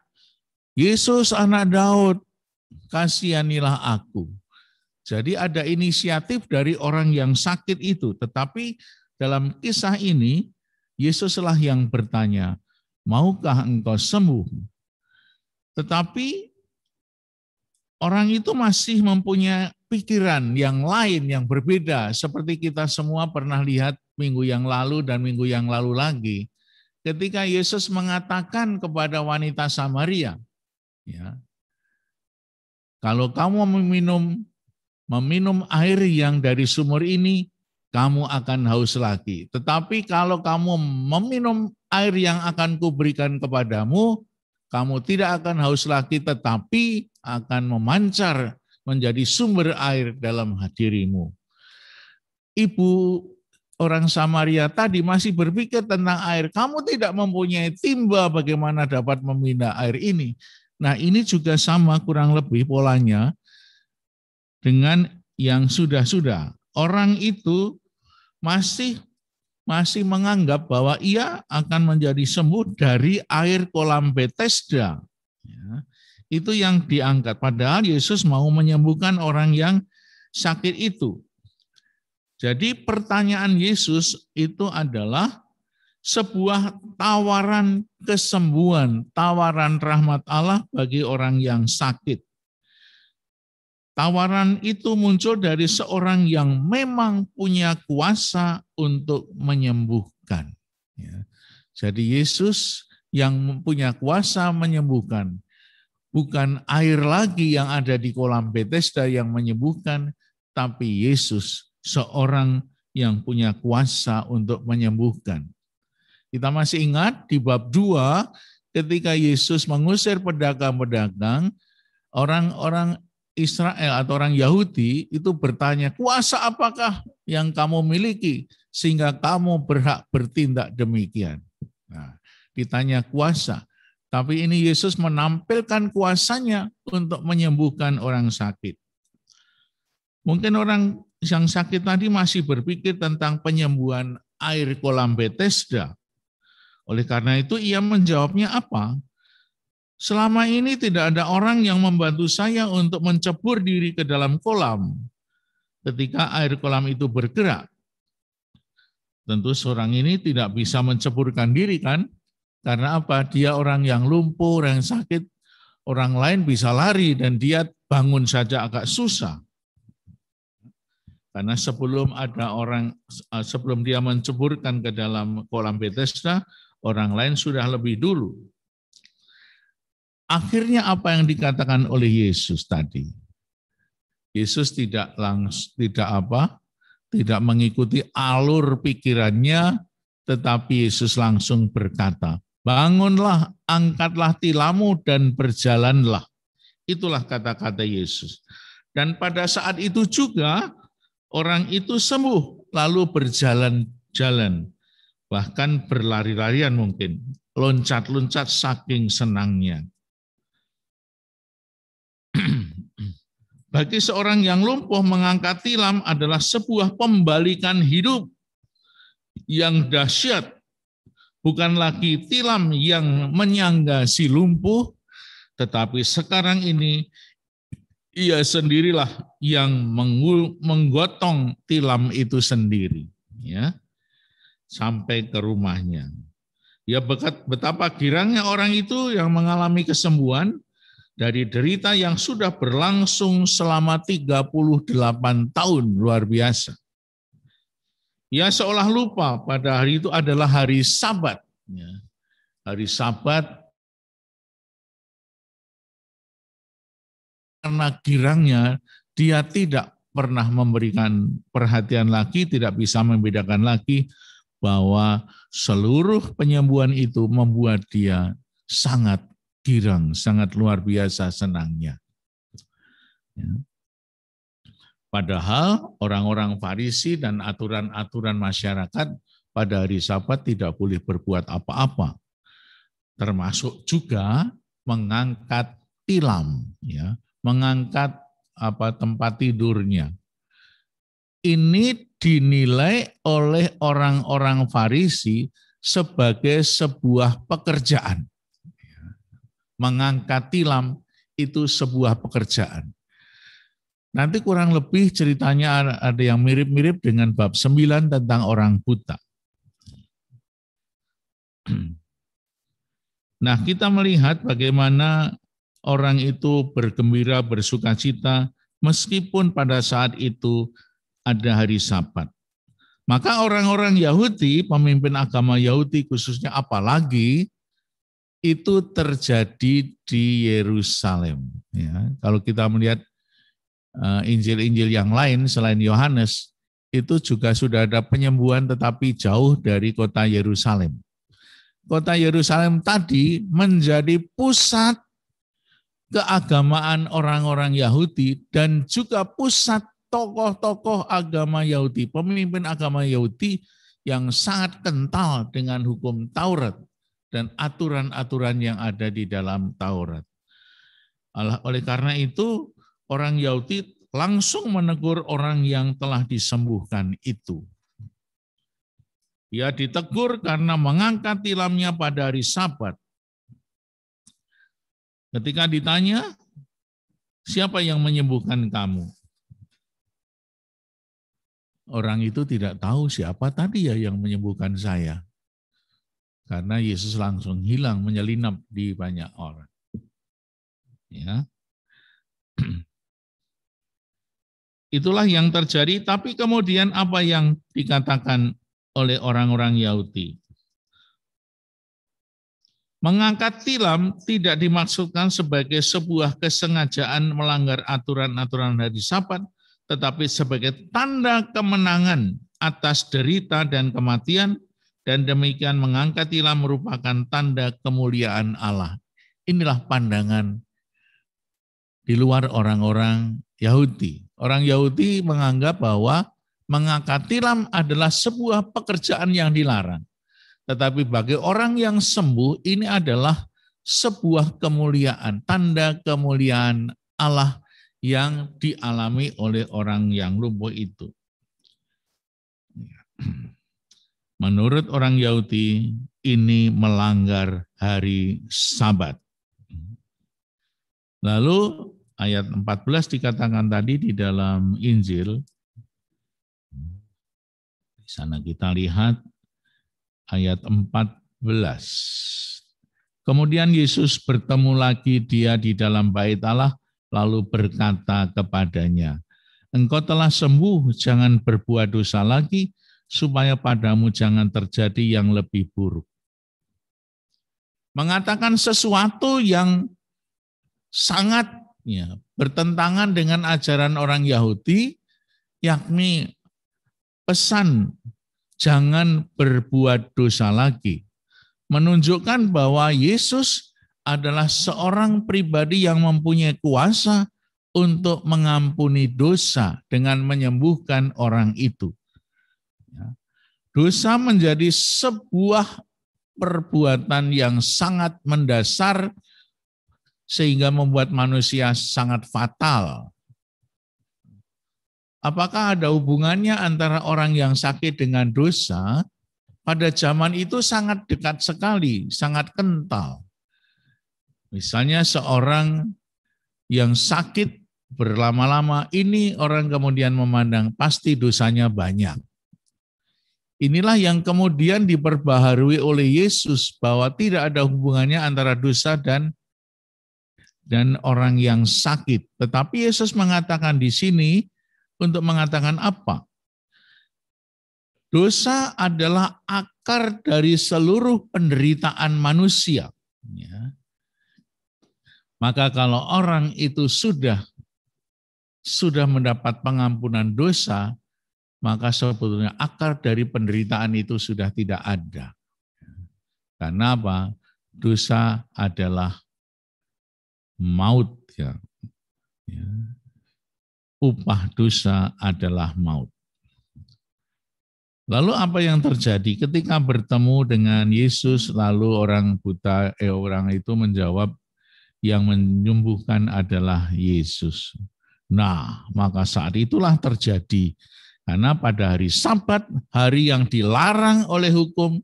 Yesus anak Daud, kasihanilah aku. Jadi ada inisiatif dari orang yang sakit itu. Tetapi dalam kisah ini, Yesuslah yang bertanya, maukah engkau sembuh? Tetapi orang itu masih mempunyai pikiran yang lain, yang berbeda. Seperti kita semua pernah lihat minggu yang lalu dan minggu yang lalu lagi. Ketika Yesus mengatakan kepada wanita Samaria, Ya. Kalau kamu meminum air yang dari sumur ini, kamu akan haus lagi. Tetapi kalau kamu meminum air yang akan kuberikan kepadamu, kamu tidak akan haus lagi, tetapi akan memancar menjadi sumber air dalam dirimu. Ibu orang Samaria tadi masih berpikir tentang air. Kamu tidak mempunyai timba bagaimana dapat memindah air ini. Nah, ini juga sama kurang lebih polanya dengan yang sudah-sudah. Orang itu masih menganggap bahwa ia akan menjadi sembuh dari air kolam Bethesda. Ya, itu yang diangkat. Padahal Yesus mau menyembuhkan orang yang sakit itu. Jadi pertanyaan Yesus itu adalah sebuah tawaran kesembuhan, tawaran rahmat Allah bagi orang yang sakit. Tawaran itu muncul dari seorang yang memang punya kuasa untuk menyembuhkan. Ya. Jadi Yesus yang punya kuasa menyembuhkan. Bukan air lagi yang ada di kolam Bethesda yang menyembuhkan, tapi Yesus seorang yang punya kuasa untuk menyembuhkan. Kita masih ingat di bab 2 ketika Yesus mengusir pedagang-pedagang, orang-orang Israel atau orang Yahudi itu bertanya, kuasa apakah yang kamu miliki sehingga kamu berhak bertindak demikian? Nah, ditanya kuasa. Tapi ini Yesus menampilkan kuasanya untuk menyembuhkan orang sakit. Mungkin orang yang sakit tadi masih berpikir tentang penyembuhan air kolam Bethesda. Oleh karena itu ia menjawabnya apa? Selama ini tidak ada orang yang membantu saya untuk mencebur diri ke dalam kolam ketika air kolam itu bergerak. Tentu seorang ini tidak bisa menceburkan diri kan? Karena apa? Dia orang yang lumpuh, orang yang sakit, orang lain bisa lari dan dia bangun saja agak susah. Karena sebelum dia menceburkan ke dalam kolam Bethesda, orang lain sudah lebih dulu. Akhirnya apa yang dikatakan oleh Yesus tadi? Yesus tidak mengikuti alur pikirannya, tetapi Yesus langsung berkata, bangunlah, angkatlah tilammu dan berjalanlah. Itulah kata-kata Yesus. Dan pada saat itu juga orang itu sembuh, lalu berjalan-jalan. Bahkan berlari-larian mungkin, loncat-loncat saking senangnya. Bagi seorang yang lumpuh, mengangkat tilam adalah sebuah pembalikan hidup yang dahsyat. Bukan lagi tilam yang menyangga si lumpuh, tetapi sekarang ini ia sendirilah yang menggotong tilam itu sendiri, ya, sampai ke rumahnya. Ya, betapa girangnya orang itu yang mengalami kesembuhan dari derita yang sudah berlangsung selama 38 tahun, luar biasa. Ya, seolah lupa pada hari itu adalah hari Sabat. Ya, hari Sabat, karena girangnya dia tidak pernah memberikan perhatian lagi, tidak bisa membedakan lagi bahwa seluruh penyembuhan itu membuat dia sangat girang, sangat luar biasa senangnya. Ya. Padahal orang-orang Farisi dan aturan-aturan masyarakat pada hari Sabat tidak boleh berbuat apa-apa, termasuk juga mengangkat tilam, ya, mengangkat tempat tidurnya. Ini dinilai oleh orang-orang Farisi sebagai sebuah pekerjaan. Mengangkat tilam itu sebuah pekerjaan. Nanti kurang lebih ceritanya ada yang mirip-mirip dengan bab 9 tentang orang buta. Nah, kita melihat bagaimana orang itu bergembira, bersukacita, meskipun pada saat itu ada hari Sabat. Maka orang-orang Yahudi, pemimpin agama Yahudi khususnya, apalagi itu terjadi di Yerusalem. Ya, kalau kita melihat Injil-Injil yang lain selain Yohanes, itu juga sudah ada penyembuhan tetapi jauh dari kota Yerusalem. Kota Yerusalem tadi menjadi pusat keagamaan orang-orang Yahudi dan juga pusat tokoh-tokoh agama Yahudi, pemimpin agama Yahudi yang sangat kental dengan hukum Taurat dan aturan-aturan yang ada di dalam Taurat. Oleh karena itu, orang Yahudi langsung menegur orang yang telah disembuhkan itu. Dia ditegur karena mengangkat tilamnya pada hari Sabat. Ketika ditanya, siapa yang menyembuhkan kamu? Orang itu tidak tahu siapa tadi ya yang menyembuhkan saya. Karena Yesus langsung hilang, menyelinap di banyak orang. Ya. Itulah yang terjadi, tapi kemudian apa yang dikatakan oleh orang-orang Yahudi? Mengangkat tilam tidak dimaksudkan sebagai sebuah kesengajaan melanggar aturan-aturan hari Sabat, tetapi sebagai tanda kemenangan atas derita dan kematian, dan demikian mengangkat tilam merupakan tanda kemuliaan Allah. Inilah pandangan di luar orang-orang Yahudi. Orang Yahudi menganggap bahwa mengangkat tilam adalah sebuah pekerjaan yang dilarang. Tetapi bagi orang yang sembuh, ini adalah sebuah kemuliaan, tanda kemuliaan Allah yang dialami oleh orang yang lumpuh itu. Menurut orang Yahudi, ini melanggar hari Sabat. Lalu ayat 14 dikatakan tadi di dalam Injil. Di sana kita lihat ayat 14. Kemudian Yesus bertemu lagi dia di dalam bait Allah, lalu berkata kepadanya, engkau telah sembuh, jangan berbuat dosa lagi, supaya padamu jangan terjadi yang lebih buruk. Mengatakan sesuatu yang sangat bertentangan dengan ajaran orang Yahudi, yakni pesan jangan berbuat dosa lagi, menunjukkan bahwa Yesus adalah seorang pribadi yang mempunyai kuasa untuk mengampuni dosa dengan menyembuhkan orang itu. Dosa menjadi sebuah perbuatan yang sangat mendasar sehingga membuat manusia sangat fatal. Apakah ada hubungannya antara orang yang sakit dengan dosa? Pada zaman itu sangat dekat sekali, sangat kental. Misalnya seorang yang sakit berlama-lama, ini orang kemudian memandang pasti dosanya banyak. Inilah yang kemudian diperbaharui oleh Yesus, bahwa tidak ada hubungannya antara dosa dan orang yang sakit. Tetapi Yesus mengatakan di sini untuk mengatakan apa? Dosa adalah akar dari seluruh penderitaan manusia. Ya. Maka kalau orang itu sudah mendapat pengampunan dosa, maka sebetulnya akar dari penderitaan itu sudah tidak ada. Karena apa? Dosa adalah maut. Ya. Upah dosa adalah maut. Lalu apa yang terjadi ketika bertemu dengan Yesus? Lalu orang itu menjawab, yang menyembuhkan adalah Yesus. Nah, maka saat itulah terjadi. Karena pada hari Sabat, hari yang dilarang oleh hukum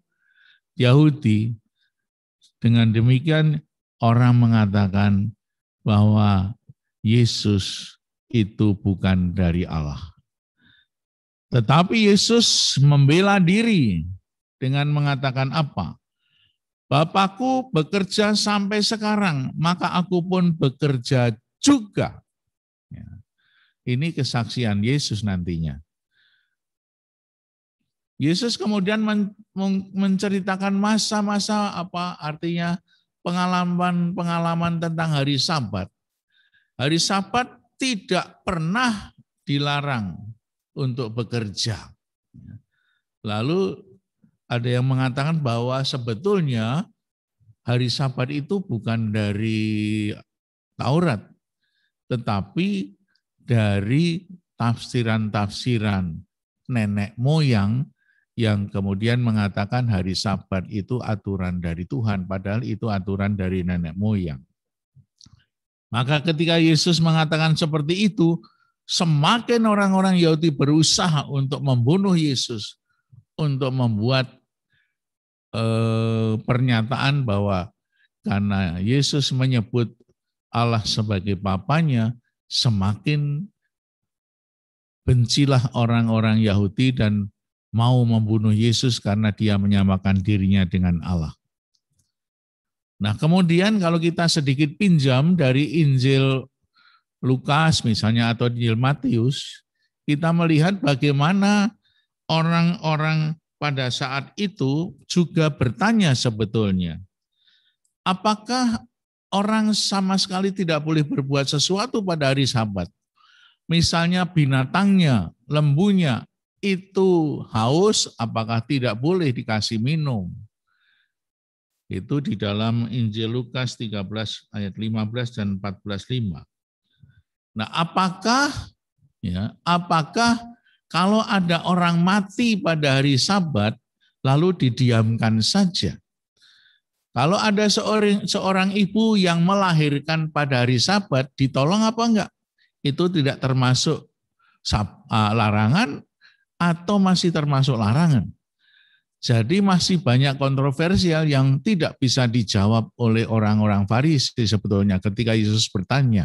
Yahudi, dengan demikian orang mengatakan bahwa Yesus itu bukan dari Allah. Tetapi Yesus membela diri dengan mengatakan apa? Bapakku bekerja sampai sekarang, maka aku pun bekerja juga. Ya. Ini kesaksian Yesus nantinya. Yesus kemudian menceritakan masa-masa apa artinya pengalaman tentang hari Sabat. Hari Sabat tidak pernah dilarang untuk bekerja. Lalu ada yang mengatakan bahwa sebetulnya hari Sabat itu bukan dari Taurat, tetapi dari tafsiran-tafsiran nenek moyang yang kemudian mengatakan hari Sabat itu aturan dari Tuhan, padahal itu aturan dari nenek moyang. Maka ketika Yesus mengatakan seperti itu, semakin orang-orang Yahudi berusaha untuk membunuh Yesus, untuk membuat pernyataan bahwa karena Yesus menyebut Allah sebagai Bapanya, semakin bencilah orang-orang Yahudi dan mau membunuh Yesus karena dia menyamakan dirinya dengan Allah. Nah, kemudian kalau kita sedikit pinjam dari Injil Lukas misalnya atau Injil Matius, kita melihat bagaimana orang-orang pada saat itu juga bertanya sebetulnya, apakah orang sama sekali tidak boleh berbuat sesuatu pada hari Sabat? Misalnya binatangnya, lembunya, itu haus, apakah tidak boleh dikasih minum? Itu di dalam Injil Lukas 13 ayat 15 dan 14:5. Nah, apakah kalau ada orang mati pada hari Sabat, lalu didiamkan saja? Kalau ada seorang ibu yang melahirkan pada hari Sabat, ditolong apa enggak? Itu tidak termasuk larangan atau masih termasuk larangan? Jadi masih banyak kontroversial yang tidak bisa dijawab oleh orang-orang Farisi sebetulnya ketika Yesus bertanya.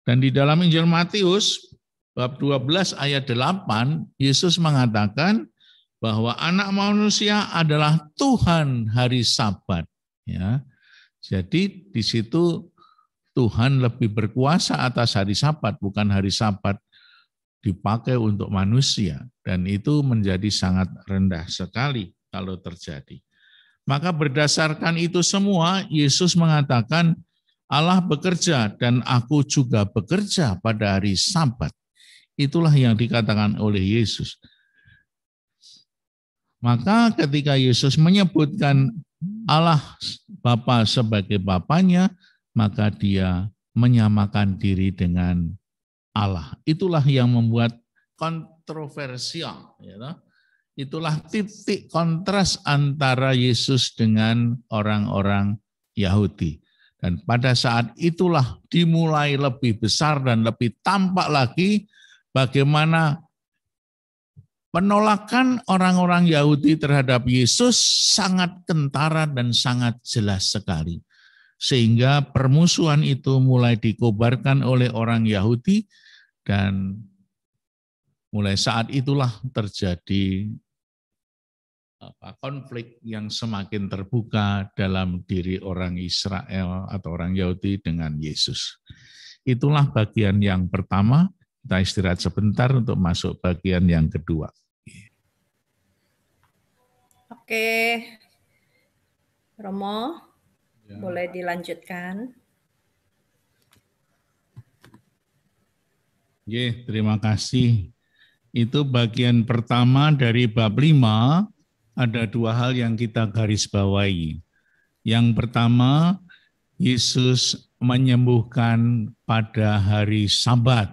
Dan di dalam Injil Matius, bab 12 ayat 8, Yesus mengatakan bahwa anak manusia adalah Tuhan hari Sabat. Ya. Jadi di situ Tuhan lebih berkuasa atas hari Sabat, bukan hari Sabat dipakai untuk manusia. Dan itu menjadi sangat rendah sekali kalau terjadi. Maka berdasarkan itu semua, Yesus mengatakan Allah bekerja dan aku juga bekerja pada hari Sabat. Itulah yang dikatakan oleh Yesus. Maka ketika Yesus menyebutkan Allah Bapa sebagai Bapanya, maka dia menyamakan diri dengan Allah. Itulah yang membuat kontroversial. Itulah titik kontras antara Yesus dengan orang-orang Yahudi. Dan pada saat itulah dimulai lebih besar dan lebih tampak lagi bagaimana penolakan orang-orang Yahudi terhadap Yesus sangat kentara dan sangat jelas sekali. Sehingga permusuhan itu mulai dikobarkan oleh orang Yahudi dan mulai saat itulah terjadi konflik yang semakin terbuka dalam diri orang Israel atau orang Yahudi dengan Yesus. Itulah bagian yang pertama. Kita istirahat sebentar untuk masuk bagian yang kedua. Oke, Romo, boleh dilanjutkan. Terima kasih. Itu bagian pertama dari bab 5. Ada dua hal yang kita garis bawahi. Yang pertama, Yesus menyembuhkan pada hari Sabat.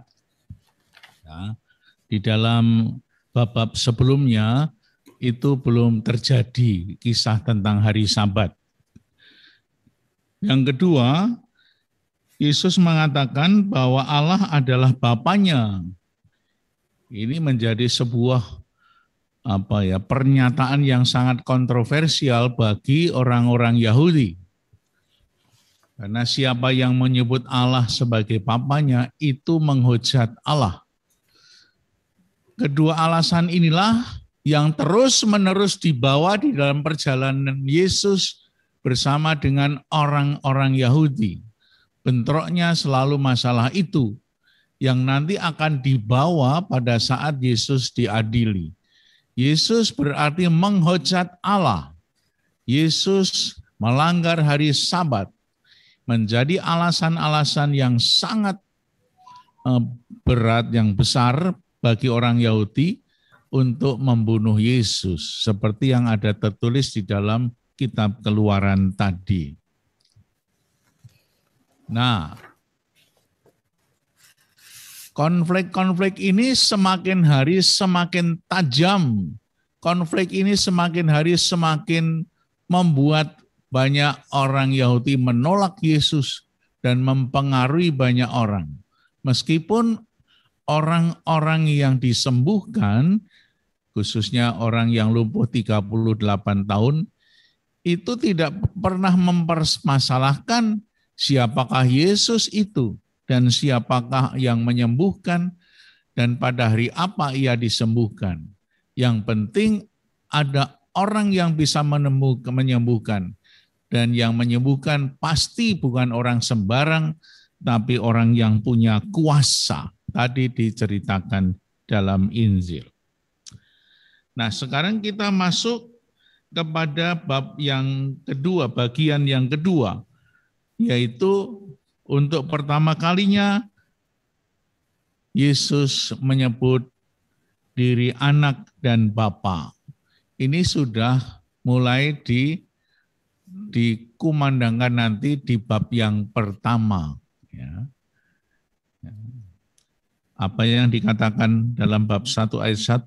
Ya, di dalam bab sebelumnya itu belum terjadi kisah tentang hari Sabat. Yang kedua, Yesus mengatakan bahwa Allah adalah Bapanya. Ini menjadi sebuah pernyataan yang sangat kontroversial bagi orang-orang Yahudi. Karena siapa yang menyebut Allah sebagai Bapanya itu menghujat Allah. Kedua alasan inilah yang terus-menerus dibawa di dalam perjalanan Yesus bersama dengan orang-orang Yahudi. Bentroknya selalu masalah itu yang nanti akan dibawa pada saat Yesus diadili. Yesus berarti menghujat Allah. Yesus melanggar hari Sabat menjadi alasan-alasan yang sangat berat, yang besar bagi orang Yahudi untuk membunuh Yesus, seperti yang ada tertulis di dalam kitab Keluaran tadi. Nah, konflik-konflik ini semakin hari semakin tajam. Konflik ini semakin hari semakin membuat banyak orang Yahudi menolak Yesus dan mempengaruhi banyak orang. Meskipun orang-orang yang disembuhkan, khususnya orang yang lumpuh 38 tahun, itu tidak pernah mempermasalahkan siapakah Yesus itu dan siapakah yang menyembuhkan dan pada hari apa ia disembuhkan. Yang penting ada orang yang bisa menyembuhkan, dan yang menyembuhkan pasti bukan orang sembarang, tapi orang yang punya kuasa. Tadi diceritakan dalam Injil. Nah, sekarang kita masuk kepada bab yang kedua, bagian yang kedua, yaitu untuk pertama kalinya Yesus menyebut diri anak dan Bapa. Ini sudah mulai dikumandangkan nanti di bab yang pertama. Ya. Apa yang dikatakan dalam bab 1 ayat 1,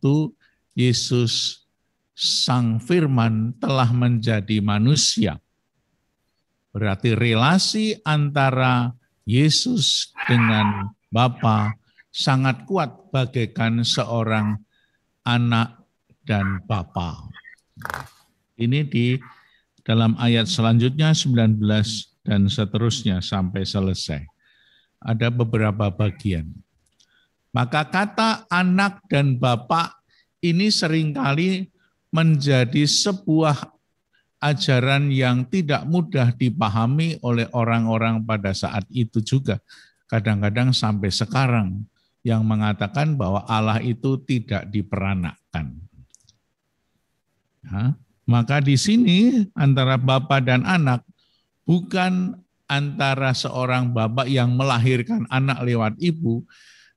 Yesus Sang Firman telah menjadi manusia. Berarti relasi antara Yesus dengan Bapa sangat kuat bagaikan seorang anak dan Bapa. Ini di dalam ayat selanjutnya 19 dan seterusnya sampai selesai. Ada beberapa bagian. Maka kata anak dan Bapa ini seringkali menjadi sebuah ajaran yang tidak mudah dipahami oleh orang-orang pada saat itu juga. Kadang-kadang sampai sekarang yang mengatakan bahwa Allah itu tidak diperanakkan. Nah, maka di sini antara Bapa dan anak bukan antara seorang bapak yang melahirkan anak lewat ibu,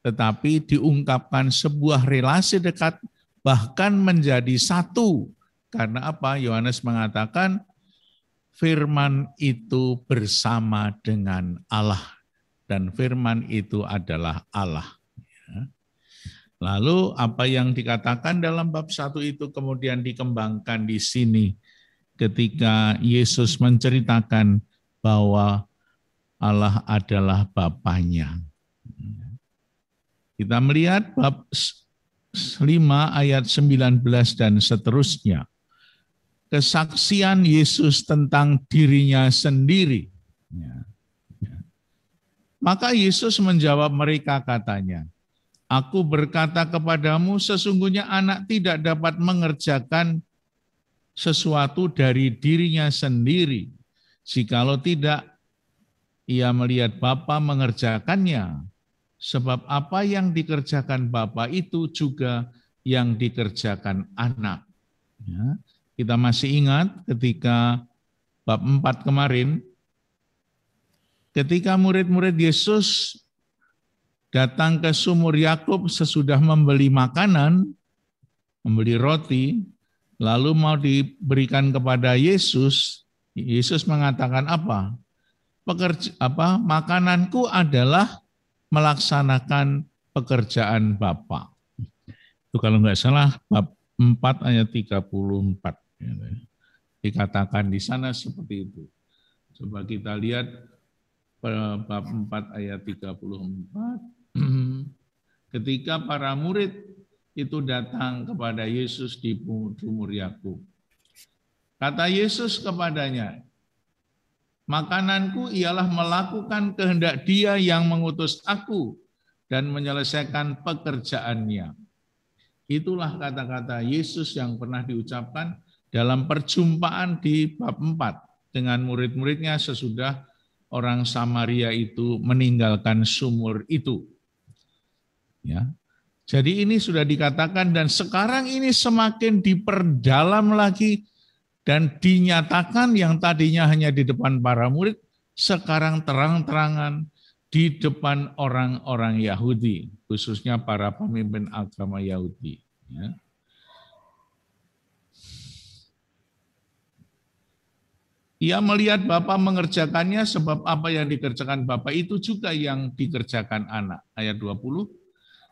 tetapi diungkapkan sebuah relasi dekat, bahkan menjadi satu. Karena apa? Yohanes mengatakan firman itu bersama dengan Allah, dan firman itu adalah Allah. Lalu apa yang dikatakan dalam bab 1 itu kemudian dikembangkan di sini ketika Yesus menceritakan bahwa Allah adalah Bapanya. Kita melihat bab 5 ayat 19 dan seterusnya. Kesaksian Yesus tentang dirinya sendiri. Maka Yesus menjawab mereka katanya, Aku berkata kepadamu, sesungguhnya anak tidak dapat mengerjakan sesuatu dari dirinya sendiri, jikalau tidak ia melihat Bapa mengerjakannya. Sebab apa yang dikerjakan Bapa itu juga yang dikerjakan anak. Ya, kita masih ingat ketika bab 4 kemarin, ketika murid-murid Yesus datang ke sumur Yakub sesudah membeli makanan, membeli roti, lalu mau diberikan kepada Yesus, Yesus mengatakan apa? Makananku adalah melaksanakan pekerjaan Bapa. Itu kalau nggak salah bab 4 ayat 34. Dikatakan di sana seperti itu. Coba kita lihat bab 4 ayat 34. Ketika para murid itu datang kepada Yesus di sumur Yakub. Kata Yesus kepadanya, makananku ialah melakukan kehendak Dia yang mengutus aku dan menyelesaikan pekerjaannya. Itulah kata-kata Yesus yang pernah diucapkan dalam perjumpaan di bab 4 dengan murid-muridnya sesudah orang Samaria itu meninggalkan sumur itu. Ya. Jadi ini sudah dikatakan dan sekarang ini semakin diperdalam lagi Dan dinyatakan yang tadinya hanya di depan para murid, sekarang terang-terangan di depan orang-orang Yahudi, khususnya para pemimpin agama Yahudi. Ya. Ia melihat Bapa mengerjakannya, sebab apa yang dikerjakan Bapa itu juga yang dikerjakan anak. Ayat 20.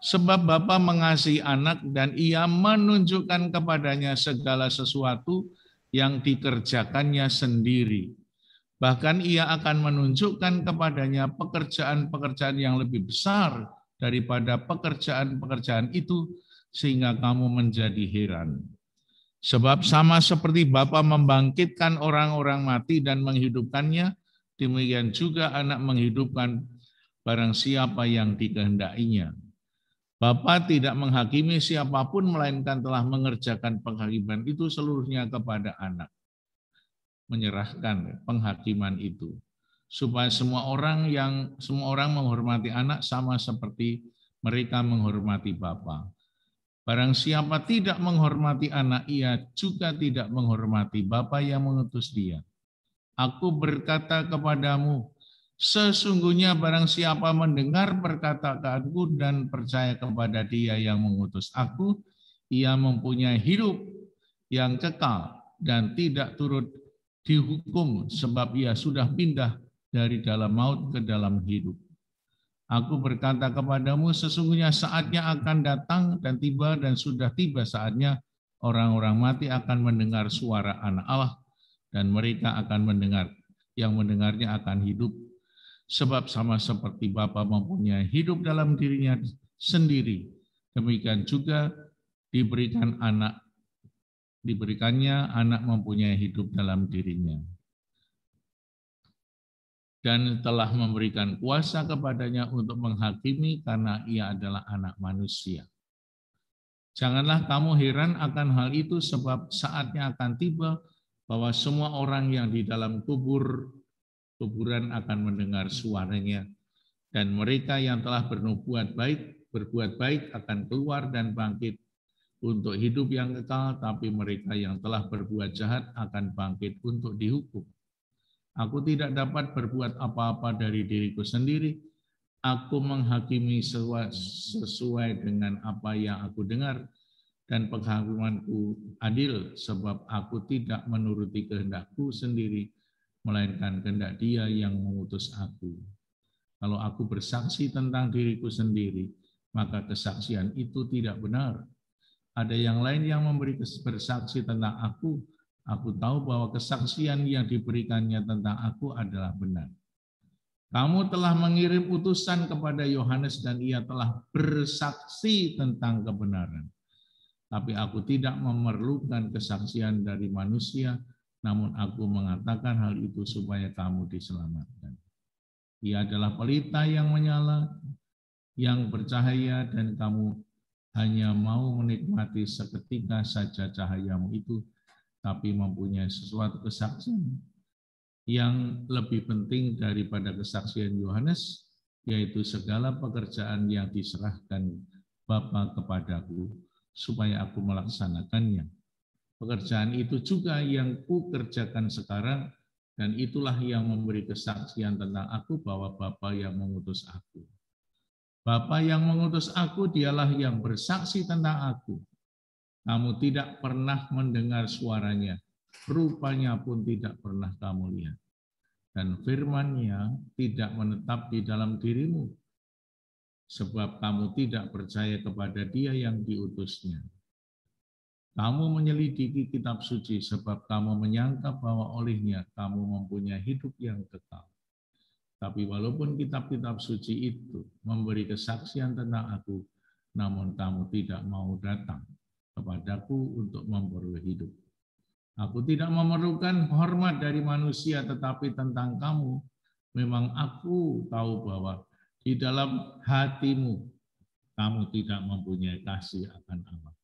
Sebab Bapa mengasihi anak dan ia menunjukkan kepadanya segala sesuatu yang dikerjakannya sendiri. Bahkan ia akan menunjukkan kepadanya pekerjaan-pekerjaan yang lebih besar daripada pekerjaan-pekerjaan itu, sehingga kamu menjadi heran. Sebab sama seperti Bapa membangkitkan orang-orang mati dan menghidupkannya, demikian juga anak menghidupkan barang siapa yang dikehendakinya. Bapa tidak menghakimi siapapun, melainkan telah mengerjakan penghakiman itu seluruhnya kepada anak. Menyerahkan penghakiman itu, supaya semua orang menghormati anak sama seperti mereka menghormati Bapa. Barang siapa tidak menghormati anak, ia juga tidak menghormati Bapa yang mengutus dia. Aku berkata kepadamu, sesungguhnya barang siapa mendengar perkataanku dan percaya kepada dia yang mengutus aku, ia mempunyai hidup yang kekal dan tidak turut dihukum, sebab ia sudah pindah dari dalam maut ke dalam hidup. Aku berkata kepadamu, sesungguhnya saatnya akan datang dan tiba dan sudah tiba saatnya orang-orang mati akan mendengar suara Anak Allah, dan mereka akan mendengar, yang mendengarnya akan hidup. Sebab sama seperti Bapa mempunyai hidup dalam dirinya sendiri, demikian juga diberikannya anak mempunyai hidup dalam dirinya. Dan telah memberikan kuasa kepadanya untuk menghakimi karena ia adalah anak manusia. Janganlah kamu heran akan hal itu, sebab saatnya akan tiba bahwa semua orang yang di dalam kuburan akan mendengar suaranya, dan mereka yang telah berbuat baik akan keluar dan bangkit untuk hidup yang kekal, tapi mereka yang telah berbuat jahat akan bangkit untuk dihukum. Aku tidak dapat berbuat apa-apa dari diriku sendiri. Aku menghakimi sesuai dengan apa yang aku dengar, dan penghakimanku adil, sebab aku tidak menuruti kehendakku sendiri, melainkan kehendak Dia yang mengutus aku. Kalau aku bersaksi tentang diriku sendiri, maka kesaksian itu tidak benar. Ada yang lain yang memberi bersaksi tentang aku. Aku tahu bahwa kesaksian yang diberikannya tentang aku adalah benar. Kamu telah mengirim utusan kepada Yohanes dan ia telah bersaksi tentang kebenaran. Tapi aku tidak memerlukan kesaksian dari manusia, namun aku mengatakan hal itu supaya kamu diselamatkan. Ia adalah pelita yang menyala, yang bercahaya, dan kamu hanya mau menikmati seketika saja cahayamu itu, tapi mempunyai sesuatu kesaksian yang lebih penting daripada kesaksian Yohanes, yaitu segala pekerjaan yang diserahkan Bapa kepadaku, supaya aku melaksanakannya. Pekerjaan itu juga yang kukerjakan sekarang, dan itulah yang memberi kesaksian tentang aku bahwa Bapa yang mengutus aku. Bapa yang mengutus aku, dialah yang bersaksi tentang aku. Kamu tidak pernah mendengar suaranya, rupanya pun tidak pernah kamu lihat. Dan firman-Nya tidak menetap di dalam dirimu, sebab kamu tidak percaya kepada Dia yang diutusnya. Kamu menyelidiki kitab suci, sebab kamu menyangka bahwa olehnya kamu mempunyai hidup yang kekal. Tapi walaupun kitab-kitab suci itu memberi kesaksian tentang aku, namun kamu tidak mau datang kepadaku untuk memperoleh hidup. Aku tidak memerlukan hormat dari manusia, tetapi tentang kamu, memang aku tahu bahwa di dalam hatimu kamu tidak mempunyai kasih akan Allah.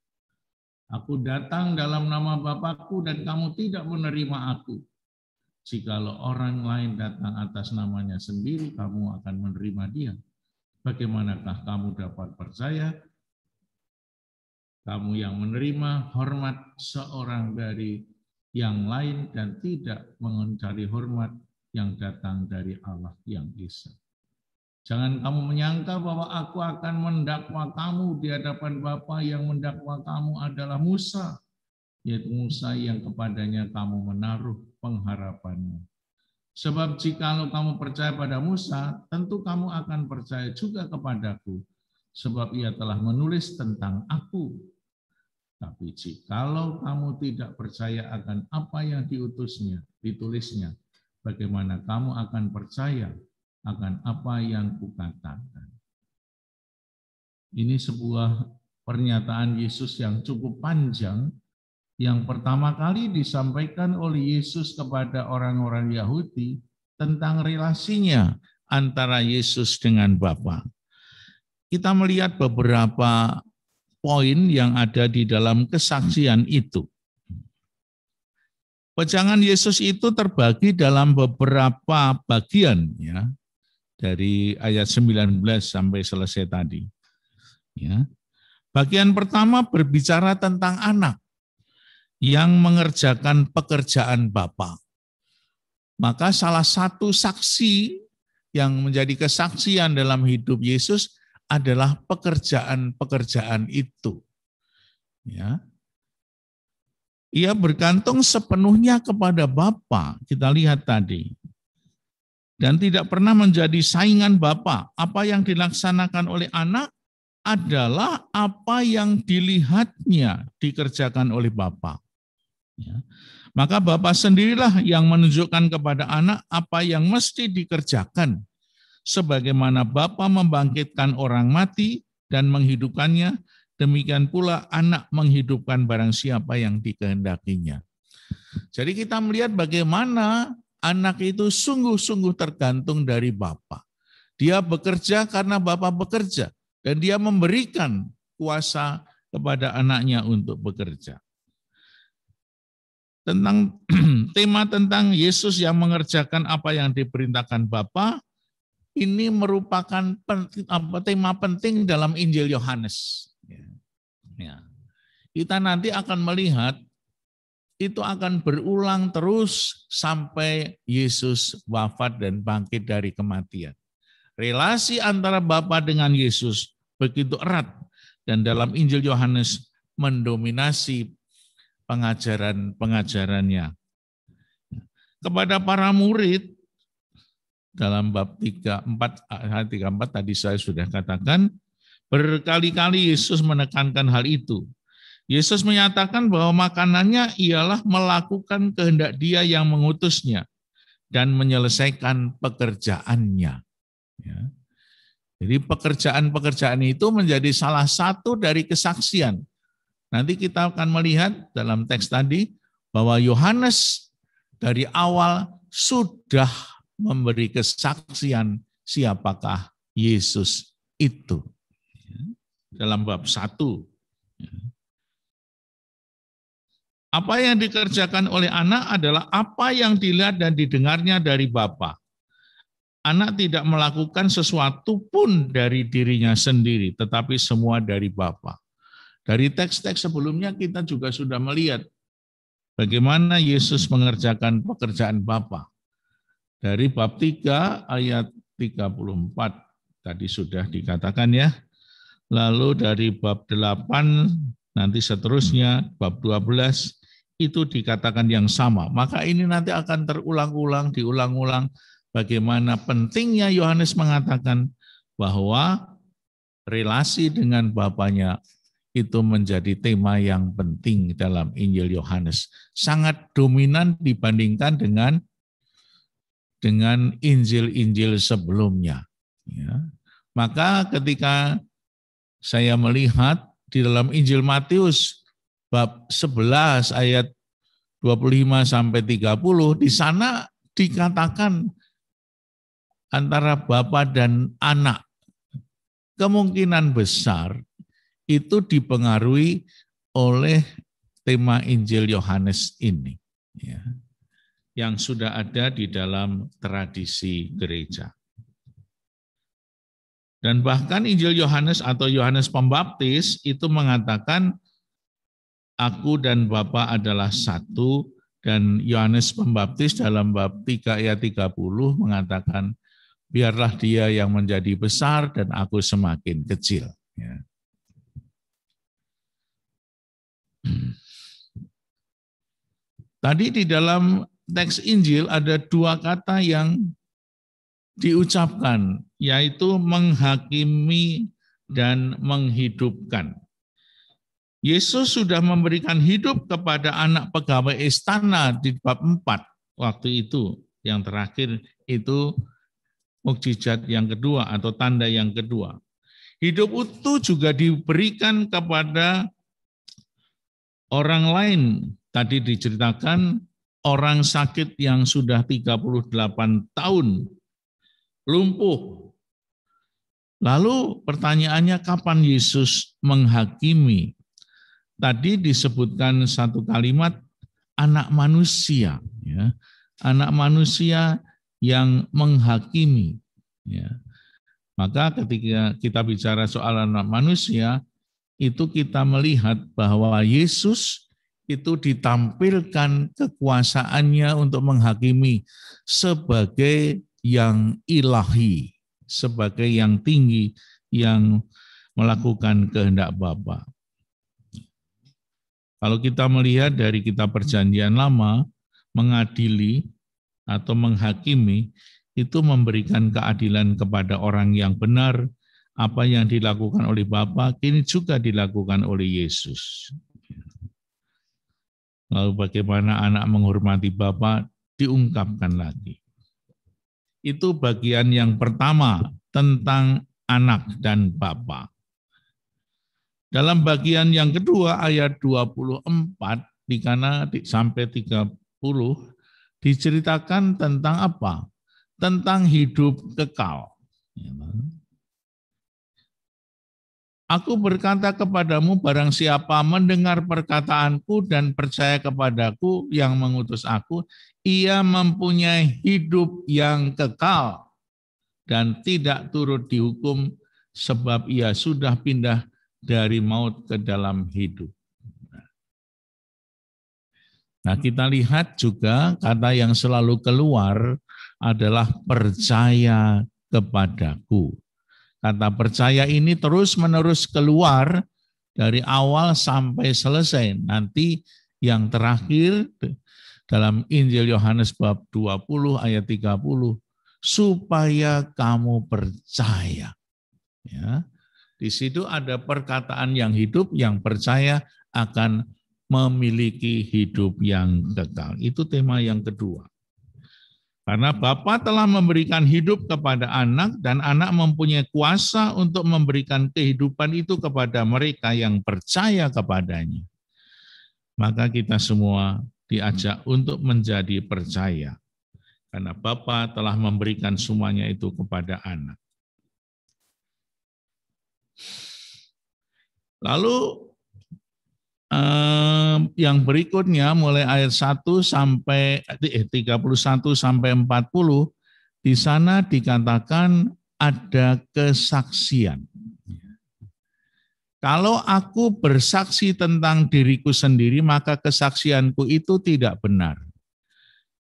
Aku datang dalam nama Bapakku dan kamu tidak menerima aku. Jikalau orang lain datang atas namanya sendiri, kamu akan menerima dia. Bagaimanakah kamu dapat percaya? Kamu yang menerima hormat seorang dari yang lain dan tidak mencari hormat yang datang dari Allah yang Esa. Jangan kamu menyangka bahwa aku akan mendakwa kamu di hadapan Bapa. Yang mendakwa kamu adalah Musa, yaitu Musa yang kepadanya kamu menaruh pengharapanmu. Sebab jikalau kamu percaya pada Musa, tentu kamu akan percaya juga kepadaku, sebab ia telah menulis tentang aku. Tapi jikalau kamu tidak percaya akan apa yang ditulisnya, bagaimana kamu akan percaya akan apa yang kukatakan? Ini sebuah pernyataan Yesus yang cukup panjang, yang pertama kali disampaikan oleh Yesus kepada orang-orang Yahudi tentang relasinya antara Yesus dengan Bapa. Kita melihat beberapa poin yang ada di dalam kesaksian itu. Wejangan Yesus itu terbagi dalam beberapa bagian, ya, dari ayat 19 sampai selesai tadi. Ya. Bagian pertama berbicara tentang anak yang mengerjakan pekerjaan Bapa. Maka salah satu saksi yang menjadi kesaksian dalam hidup Yesus adalah pekerjaan-pekerjaan itu. Ya. Ia bergantung sepenuhnya kepada Bapa, kita lihat tadi. Dan tidak pernah menjadi saingan Bapa. Apa yang dilaksanakan oleh anak adalah apa yang dilihatnya dikerjakan oleh Bapa. Ya. Maka Bapa sendirilah yang menunjukkan kepada anak apa yang mesti dikerjakan. Sebagaimana Bapa membangkitkan orang mati dan menghidupkannya, demikian pula anak menghidupkan barang siapa yang dikehendakinya. Jadi kita melihat bagaimana anak itu sungguh-sungguh tergantung dari Bapa. Dia bekerja karena Bapa bekerja, dan dia memberikan kuasa kepada anaknya untuk bekerja. Tentang tema tentang Yesus yang mengerjakan apa yang diperintahkan Bapa, ini merupakan tema penting dalam Injil Yohanes. Ya. Kita nanti akan melihat itu akan berulang terus sampai Yesus wafat dan bangkit dari kematian. Relasi antara Bapa dengan Yesus begitu erat, dan dalam Injil Yohanes mendominasi pengajarannya. Kepada para murid, dalam bab 34 ayat 34 tadi saya sudah katakan, berkali-kali Yesus menekankan hal itu. Yesus menyatakan bahwa makanannya ialah melakukan kehendak Dia yang mengutusnya dan menyelesaikan pekerjaannya. Ya. Jadi pekerjaan-pekerjaan itu menjadi salah satu dari kesaksian. Nanti kita akan melihat dalam teks tadi bahwa Yohanes dari awal sudah memberi kesaksian siapakah Yesus itu. Dalam bab 1. Apa yang dikerjakan oleh anak adalah apa yang dilihat dan didengarnya dari Bapa. Anak tidak melakukan sesuatu pun dari dirinya sendiri, tetapi semua dari Bapa. Dari teks-teks sebelumnya kita juga sudah melihat bagaimana Yesus mengerjakan pekerjaan Bapa. Dari bab 3 ayat 34 tadi sudah dikatakan ya. Lalu dari bab 8 nanti seterusnya bab 12 itu dikatakan yang sama. Maka ini nanti akan diulang-ulang bagaimana pentingnya Yohanes mengatakan bahwa relasi dengan Bapanya itu menjadi tema yang penting dalam Injil Yohanes. Sangat dominan dibandingkan dengan Injil-Injil sebelumnya. Ya. Maka ketika saya melihat di dalam Injil Matius bab 11 ayat 25 sampai 30, di sana dikatakan antara Bapa dan anak kemungkinan besar itu dipengaruhi oleh tema Injil Yohanes ini, ya, yang sudah ada di dalam tradisi gereja. Dan bahkan Injil Yohanes atau Yohanes Pembaptis itu mengatakan, aku dan Bapa adalah satu, Dan Yohanes Pembaptis dalam bab 3 ayat 30 mengatakan, biarlah dia yang menjadi besar dan aku semakin kecil. Ya. Tadi di dalam teks Injil ada dua kata yang diucapkan, yaitu menghakimi dan menghidupkan. Yesus sudah memberikan hidup kepada anak pegawai istana di bab 4 waktu itu. Yang terakhir itu mukjizat yang kedua atau tanda yang kedua. Hidup itu juga diberikan kepada orang lain. Tadi diceritakan orang sakit yang sudah 38 tahun, lumpuh. Lalu pertanyaannya kapan Yesus menghakimi? Tadi disebutkan satu kalimat, anak manusia. Ya. Anak manusia yang menghakimi. Ya. Maka ketika kita bicara soal anak manusia, itu kita melihat bahwa Yesus itu ditampilkan kekuasaannya untuk menghakimi sebagai yang ilahi, sebagai yang tinggi, yang melakukan kehendak Bapa. Kalau kita melihat dari kitab Perjanjian Lama, mengadili atau menghakimi, itu memberikan keadilan kepada orang yang benar. Apa yang dilakukan oleh Bapa, kini juga dilakukan oleh Yesus. Lalu bagaimana anak menghormati Bapa diungkapkan lagi. Itu bagian yang pertama tentang anak dan Bapa. Dalam bagian yang kedua ayat 24 sampai 30 diceritakan tentang apa? Tentang hidup kekal. Aku berkata kepadamu, barang siapa mendengar perkataanku dan percaya kepadaku yang mengutus aku, ia mempunyai hidup yang kekal dan tidak turut dihukum sebab ia sudah pindah dari maut ke dalam hidup. Nah, kita lihat juga kata yang selalu keluar adalah percaya kepadaku. Kata percaya ini terus-menerus keluar dari awal sampai selesai. Nanti yang terakhir dalam Injil Yohanes bab 20 ayat 30, supaya kamu percaya. Ya. Di situ ada perkataan yang hidup, yang percaya akan memiliki hidup yang kekal. Itu tema yang kedua. Karena Bapa telah memberikan hidup kepada anak dan anak mempunyai kuasa untuk memberikan kehidupan itu kepada mereka yang percaya kepadanya. Maka kita semua diajak untuk menjadi percaya. Karena Bapa telah memberikan semuanya itu kepada anak. Lalu yang berikutnya mulai ayat 1 sampai 31 sampai 40 di sana dikatakan ada kesaksian. Kalau aku bersaksi tentang diriku sendiri maka kesaksianku itu tidak benar.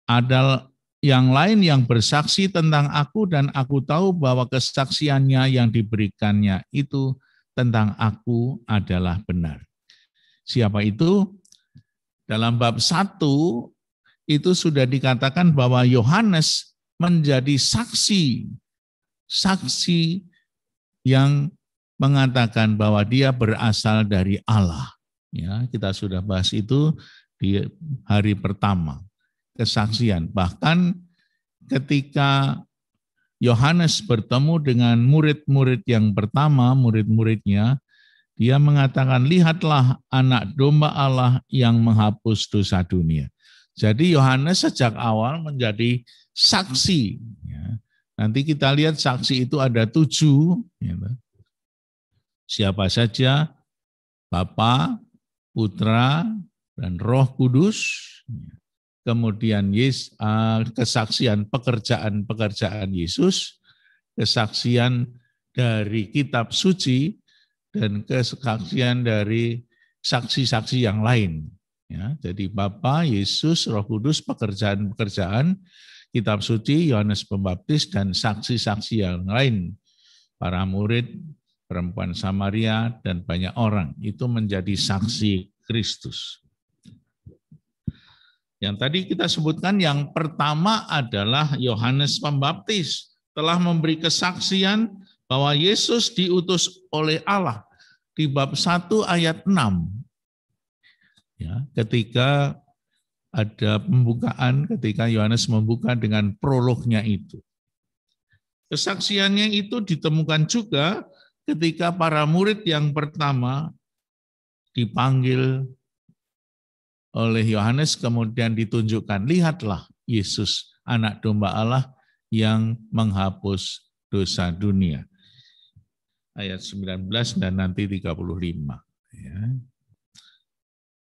Ada yang lain yang bersaksi tentang aku dan aku tahu bahwa kesaksiannya yang diberikannya itu tentang aku adalah benar. Siapa itu? Dalam bab 1 itu sudah dikatakan bahwa Yohanes menjadi saksi yang mengatakan bahwa dia berasal dari Allah. Ya, kita sudah bahas itu di hari pertama, kesaksian. Bahkan ketika Yohanes bertemu dengan murid-murid yang pertama, murid-muridnya, dia mengatakan, lihatlah anak domba Allah yang menghapus dosa dunia. Jadi Yohanes sejak awal menjadi saksi. Nanti kita lihat saksi itu ada 7. Siapa saja? Bapa, Putra, dan Roh Kudus. Kemudian kesaksian pekerjaan Yesus, kesaksian dari kitab suci, dan kesaksian dari saksi-saksi yang lain. Ya, jadi Bapa, Yesus, Roh Kudus, pekerjaan-pekerjaan, kitab suci, Yohanes Pembaptis, dan saksi-saksi yang lain. Para murid, perempuan Samaria, dan banyak orang. Itu menjadi saksi Kristus. Yang tadi kita sebutkan yang pertama adalah Yohanes Pembaptis. Telah memberi kesaksian bahwa Yesus diutus oleh Allah. Di bab 1 ayat 6. Ya, ketika ada pembukaan, ketika Yohanes membuka dengan prolognya itu. Kesaksiannya itu ditemukan juga ketika para murid yang pertama dipanggil oleh Yohanes, kemudian ditunjukkan, lihatlah Yesus, anak domba Allah yang menghapus dosa dunia. Ayat 19 dan nanti 35. Ya.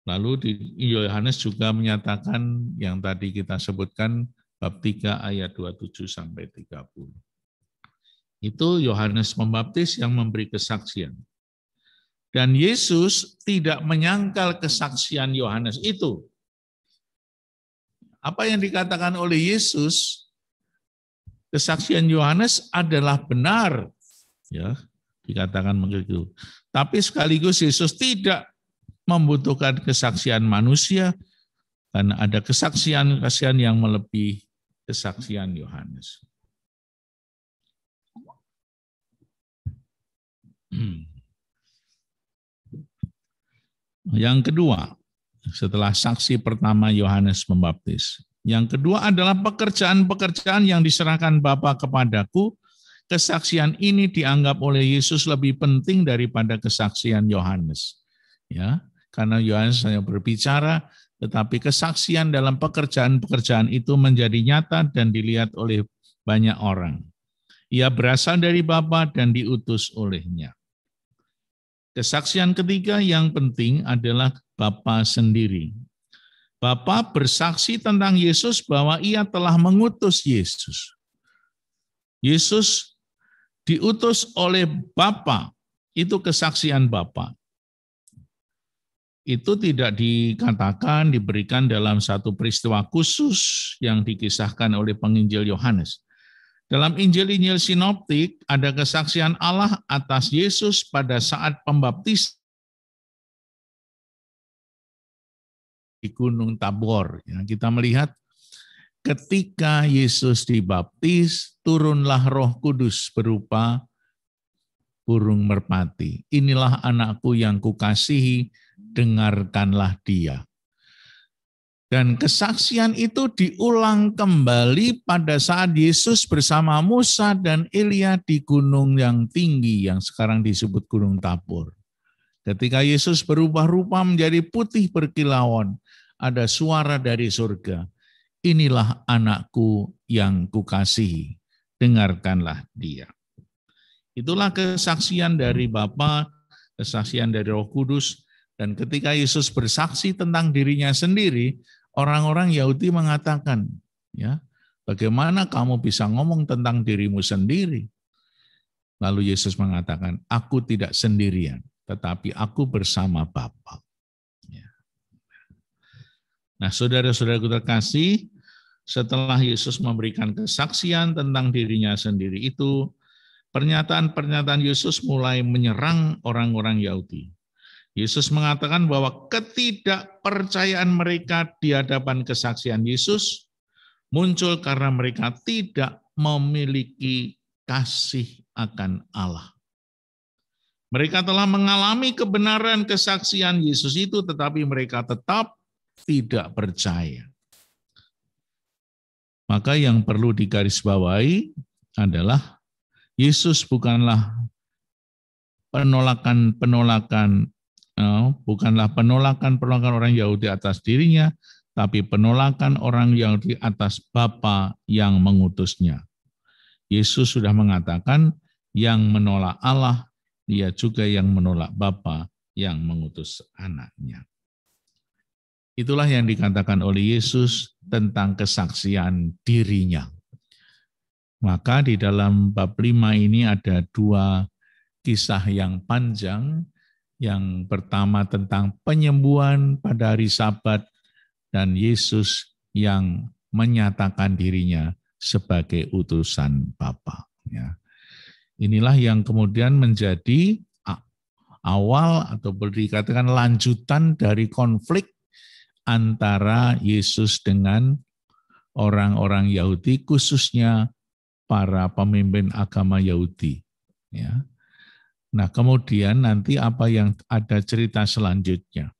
Lalu Yohanes juga menyatakan yang tadi kita sebutkan bab 3 ayat 27 sampai 30. Itu Yohanes Pembaptis yang memberi kesaksian. Dan Yesus tidak menyangkal kesaksian Yohanes itu. Apa yang dikatakan oleh Yesus, kesaksian Yohanes adalah benar. Ya, dikatakan begitu. Tapi sekaligus Yesus tidak membutuhkan kesaksian manusia, karena ada kesaksian yang melebihi kesaksian Yohanes. Yang kedua, setelah saksi pertama Yohanes Pembaptis, yang kedua adalah pekerjaan-pekerjaan yang diserahkan Bapa kepadaku. Kesaksian ini dianggap oleh Yesus lebih penting daripada kesaksian Yohanes. Ya, karena Yohanes hanya berbicara, tetapi kesaksian dalam pekerjaan-pekerjaan itu menjadi nyata dan dilihat oleh banyak orang. Ia berasal dari Bapa dan diutus olehnya. Kesaksian ketiga yang penting adalah Bapa sendiri. Bapa bersaksi tentang Yesus bahwa ia telah mengutus Yesus. Yesus diutus oleh Bapa, itu kesaksian Bapa. Itu tidak dikatakan, diberikan dalam satu peristiwa khusus yang dikisahkan oleh penginjil Yohanes. Dalam Injil-Injil sinoptik ada kesaksian Allah atas Yesus pada saat pembaptis di Gunung Tabor. Ya, kita melihat ketika Yesus dibaptis, turunlah Roh Kudus berupa burung merpati. Inilah anakku yang kukasihi, dengarkanlah dia. Dan kesaksian itu diulang kembali pada saat Yesus bersama Musa dan Elia di gunung yang tinggi yang sekarang disebut Gunung Tabor. Ketika Yesus berubah rupa menjadi putih berkilauan, ada suara dari surga. Inilah anakku yang kukasihi, dengarkanlah dia. Itulah kesaksian dari Bapa, kesaksian dari Roh Kudus, dan ketika Yesus bersaksi tentang dirinya sendiri, orang-orang Yahudi mengatakan, ya, bagaimana kamu bisa ngomong tentang dirimu sendiri? Lalu Yesus mengatakan, aku tidak sendirian, tetapi aku bersama Bapa. Ya. Nah, saudara-saudaraku terkasih, setelah Yesus memberikan kesaksian tentang dirinya sendiri itu, pernyataan-pernyataan Yesus mulai menyerang orang-orang Yahudi. Yesus mengatakan bahwa ketidakpercayaan mereka di hadapan kesaksian Yesus muncul karena mereka tidak memiliki kasih akan Allah. Mereka telah mengalami kebenaran kesaksian Yesus itu, tetapi mereka tetap tidak percaya. Maka yang perlu digarisbawahi adalah Yesus bukanlah penolakan orang Yahudi atas dirinya, tapi penolakan orang Yahudi atas Bapa yang mengutusnya. Yesus sudah mengatakan, yang menolak Allah, dia juga yang menolak Bapa yang mengutus anaknya. Itulah yang dikatakan oleh Yesus tentang kesaksian dirinya. Maka di dalam bab 5 ini ada dua kisah yang panjang Yang pertama tentang penyembuhan pada hari Sabat dan Yesus yang menyatakan dirinya sebagai utusan Bapa. Ya. Inilah yang kemudian menjadi awal atau boleh dikatakan lanjutan dari konflik antara Yesus dengan orang-orang Yahudi, khususnya para pemimpin agama Yahudi. Ya. Nah, kemudian nanti apa yang ada cerita selanjutnya.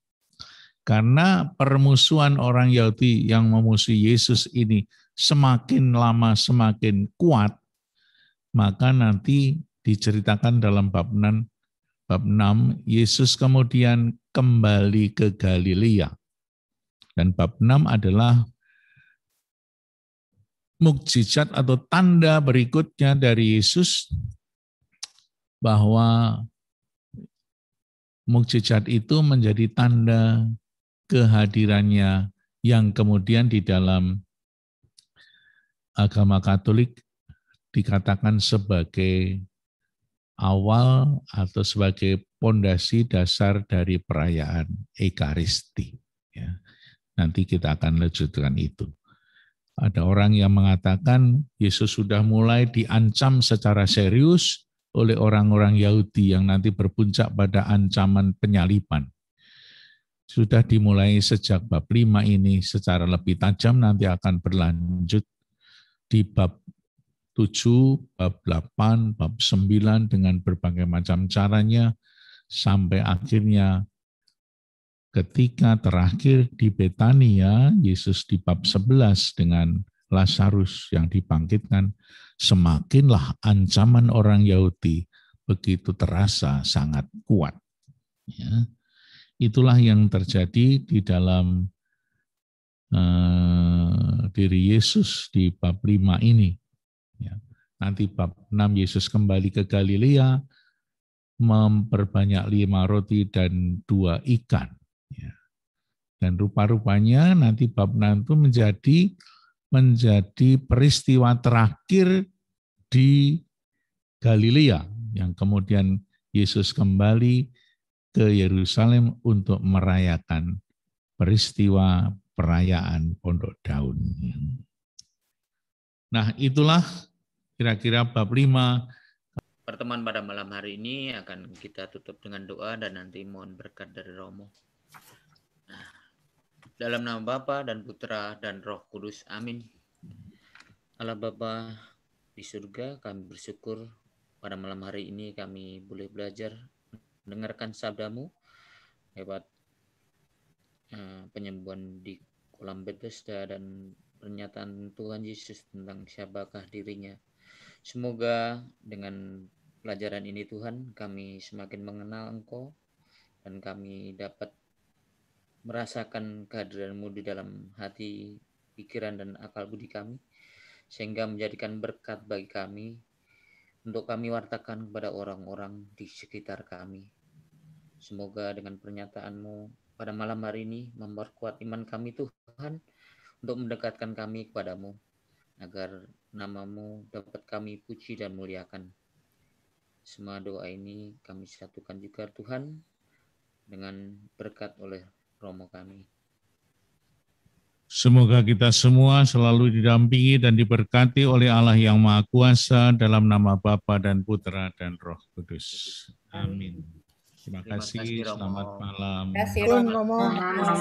Karena permusuhan orang Yahudi yang memusuhi Yesus ini semakin lama semakin kuat, maka nanti diceritakan dalam bab 6, Yesus kemudian kembali ke Galilea. Dan bab 6 adalah mukjizat atau tanda berikutnya dari Yesus, bahwa mukjizat itu menjadi tanda kehadirannya yang kemudian di dalam agama Katolik dikatakan sebagai awal atau sebagai pondasi dasar dari perayaan Ekaristi. Ya. Nanti kita akan lanjutkan itu. Ada orang yang mengatakan Yesus sudah mulai diancam secara serius oleh orang-orang Yahudi yang nanti berpuncak pada ancaman penyaliban. Sudah dimulai sejak bab 5 ini secara lebih tajam, nanti akan berlanjut di bab 7, bab 8, bab 9 dengan berbagai macam caranya, sampai akhirnya ketika terakhir di Betania, Yesus di bab 11 dengan Lazarus yang dibangkitkan, semakinlah ancaman orang Yahudi begitu terasa sangat kuat. Ya. Itulah yang terjadi di dalam diri Yesus di bab 5 ini. Ya. Nanti bab 6 Yesus kembali ke Galilea, memperbanyak 5 roti dan 2 ikan. Ya. Dan rupa-rupanya nanti bab 6 itu menjadi peristiwa terakhir di Galilea, yang kemudian Yesus kembali ke Yerusalem untuk merayakan peristiwa perayaan Pondok Daun. Nah, itulah kira-kira bab 5. Pertemuan pada malam hari ini akan kita tutup dengan doa dan nanti mohon berkat dari Romo. Nah, dalam nama Bapa dan Putra dan Roh Kudus, amin. Allah Bapa di surga, kami bersyukur pada malam hari ini kami boleh belajar mendengarkan sabda-Mu lewat penyembuhan di kolam Bethesda dan pernyataan Tuhan Yesus tentang siapakah dirinya. Semoga dengan pelajaran ini Tuhan, kami semakin mengenal Engkau dan kami dapat merasakan kehadiran-Mu di dalam hati, pikiran, dan akal budi kami, sehingga menjadikan berkat bagi kami untuk kami wartakan kepada orang-orang di sekitar kami. Semoga dengan pernyataan-Mu pada malam hari ini memperkuat iman kami Tuhan, untuk mendekatkan kami kepadamu, agar nama-Mu dapat kami puji dan muliakan. Semua doa ini kami satukan juga Tuhan dengan berkat oleh Romo kami. Semoga kita semua selalu didampingi dan diberkati oleh Allah yang Maha Kuasa dalam nama Bapa dan Putra dan Roh Kudus. Amin. Terima kasih. Selamat malam. Terima kasih, Romo.